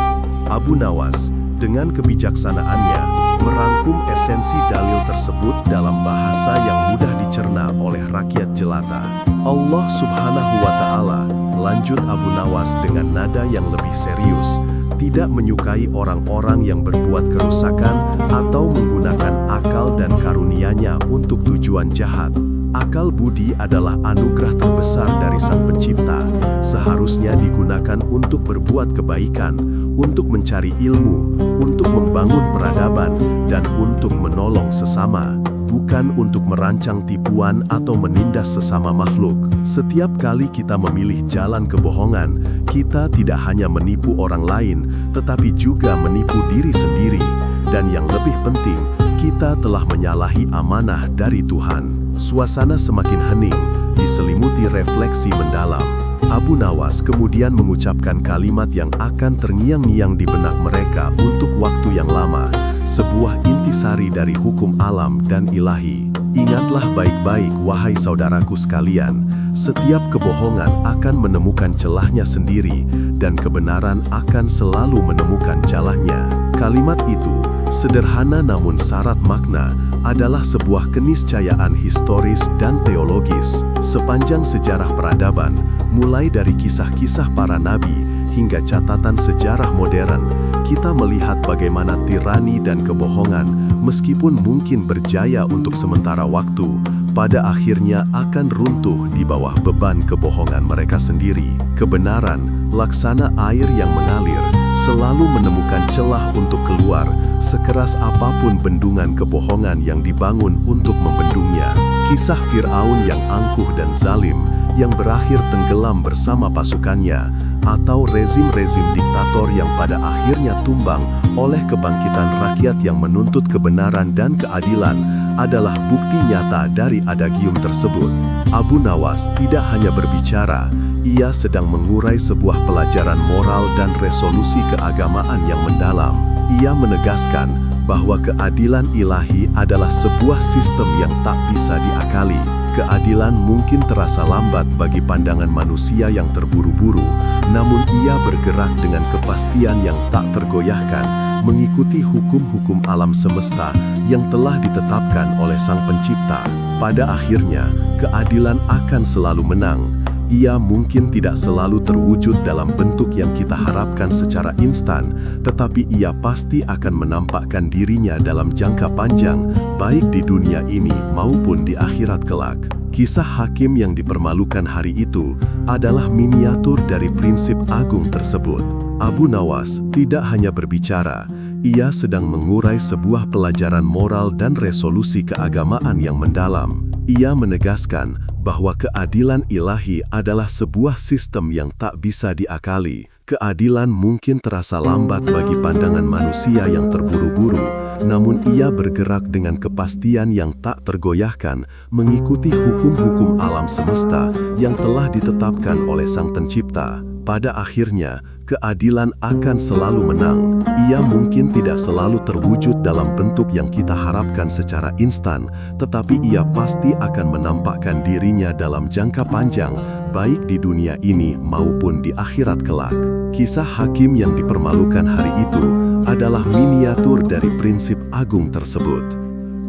Abu Nawas, dengan kebijaksanaannya, merangkum esensi dalil tersebut dalam bahasa yang mudah dicerna oleh rakyat jelata. Allah Subhanahu wa Ta'ala, lanjut Abu Nawas dengan nada yang lebih serius, tidak menyukai orang-orang yang berbuat kerusakan atau menggunakan akal dan karunia-Nya untuk tujuan jahat. Akal budi adalah anugerah terbesar dari Sang Pencipta, seharusnya digunakan untuk berbuat kebaikan, untuk mencari ilmu, untuk membangun peradaban, dan untuk menolong sesama, bukan untuk merancang tipuan atau menindas sesama makhluk. Setiap kali kita memilih jalan kebohongan, kita tidak hanya menipu orang lain, tetapi juga menipu diri sendiri. Dan yang lebih penting, kita telah menyalahi amanah dari Tuhan. Suasana semakin hening, diselimuti refleksi mendalam. Abu Nawas kemudian mengucapkan kalimat yang akan terngiang-ngiang di benak mereka untuk waktu yang lama, sebuah intisari dari hukum alam dan ilahi. Ingatlah baik-baik, wahai saudaraku sekalian, setiap kebohongan akan menemukan celahnya sendiri, dan kebenaran akan selalu menemukan jalannya. Kalimat itu, sederhana namun syarat makna, adalah sebuah keniscayaan historis dan teologis. Sepanjang sejarah peradaban, mulai dari kisah-kisah para nabi hingga catatan sejarah modern, kita melihat bagaimana tirani dan kebohongan, meskipun mungkin berjaya untuk sementara waktu, pada akhirnya akan runtuh di bawah beban kebohongan mereka sendiri. Kebenaran, laksana air yang mengalir, selalu menemukan celah untuk keluar, sekeras apapun bendungan kebohongan yang dibangun untuk membendungnya. Kisah Fir'aun yang angkuh dan zalim, yang berakhir tenggelam bersama pasukannya, atau rezim-rezim diktator yang pada akhirnya tumbang oleh kebangkitan rakyat yang menuntut kebenaran dan keadilan, adalah bukti nyata dari adagium tersebut. Abu Nawas tidak hanya berbicara, ia sedang mengurai sebuah pelajaran moral dan resolusi keagamaan yang mendalam. Ia menegaskan bahwa keadilan ilahi adalah sebuah sistem yang tak bisa diakali. Keadilan mungkin terasa lambat bagi pandangan manusia yang terburu-buru, namun ia bergerak dengan kepastian yang tak tergoyahkan, mengikuti hukum-hukum alam semesta yang telah ditetapkan oleh Sang Pencipta. Pada akhirnya, keadilan akan selalu menang. Ia mungkin tidak selalu terwujud dalam bentuk yang kita harapkan secara instan, tetapi ia pasti akan menampakkan dirinya dalam jangka panjang, baik di dunia ini maupun di akhirat kelak. Kisah hakim yang dipermalukan hari itu adalah miniatur dari prinsip agung tersebut. Abu Nawas tidak hanya berbicara, ia sedang mengurai sebuah pelajaran moral dan resolusi keagamaan yang mendalam. Ia menegaskan bahwa keadilan ilahi adalah sebuah sistem yang tak bisa diakali. Keadilan mungkin terasa lambat bagi pandangan manusia yang terburu-buru, namun ia bergerak dengan kepastian yang tak tergoyahkan, mengikuti hukum-hukum alam semesta yang telah ditetapkan oleh Sang Pencipta. Pada akhirnya, keadilan akan selalu menang. Ia mungkin tidak selalu terwujud dalam bentuk yang kita harapkan secara instan, tetapi ia pasti akan menampakkan dirinya dalam jangka panjang, baik di dunia ini maupun di akhirat kelak. Kisah hakim yang dipermalukan hari itu adalah miniatur dari prinsip agung tersebut.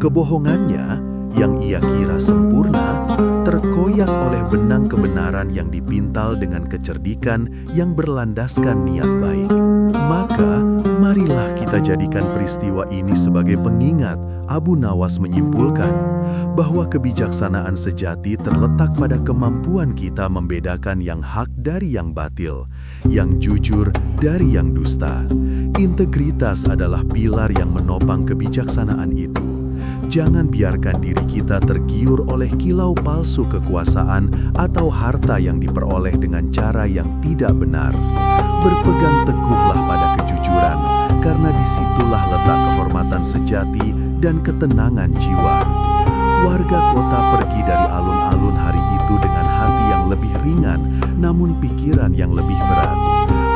Kebohongannya yang ia kira sempurna, terkoyak oleh benang kebenaran yang dipintal dengan kecerdikan yang berlandaskan niat baik. Maka, marilah kita jadikan peristiwa ini sebagai pengingat. Abu Nawas menyimpulkan bahwa kebijaksanaan sejati terletak pada kemampuan kita membedakan yang hak dari yang batil, yang jujur dari yang dusta. Integritas adalah pilar yang menopang kebijaksanaan itu. Jangan biarkan diri kita tergiur oleh kilau palsu kekuasaan atau harta yang diperoleh dengan cara yang tidak benar. Berpegang teguhlah pada kejujuran, karena disitulah letak kehormatan sejati dan ketenangan jiwa. Warga kota pergi dari alun-alun hari itu dengan hati yang lebih ringan namun pikiran yang lebih berat.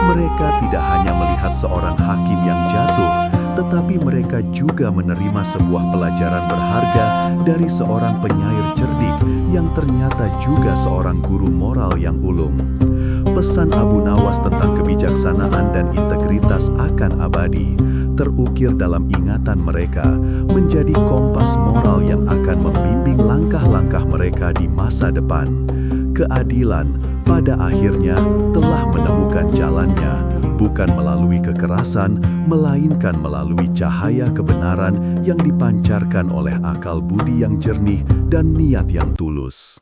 Mereka tidak hanya melihat seorang hakim yang jatuh, tetapi mereka juga menerima sebuah pelajaran berharga dari seorang penyair cerdik yang ternyata juga seorang guru moral yang ulung. Pesan Abu Nawas tentang kebijaksanaan dan integritas akan abadi, terukir dalam ingatan mereka, menjadi kompas moral yang akan membimbing langkah-langkah mereka di masa depan. Keadilan pada akhirnya telah menemukan jalannya, bukan melalui kekerasan, melainkan melalui cahaya kebenaran yang dipancarkan oleh akal budi yang jernih dan niat yang tulus.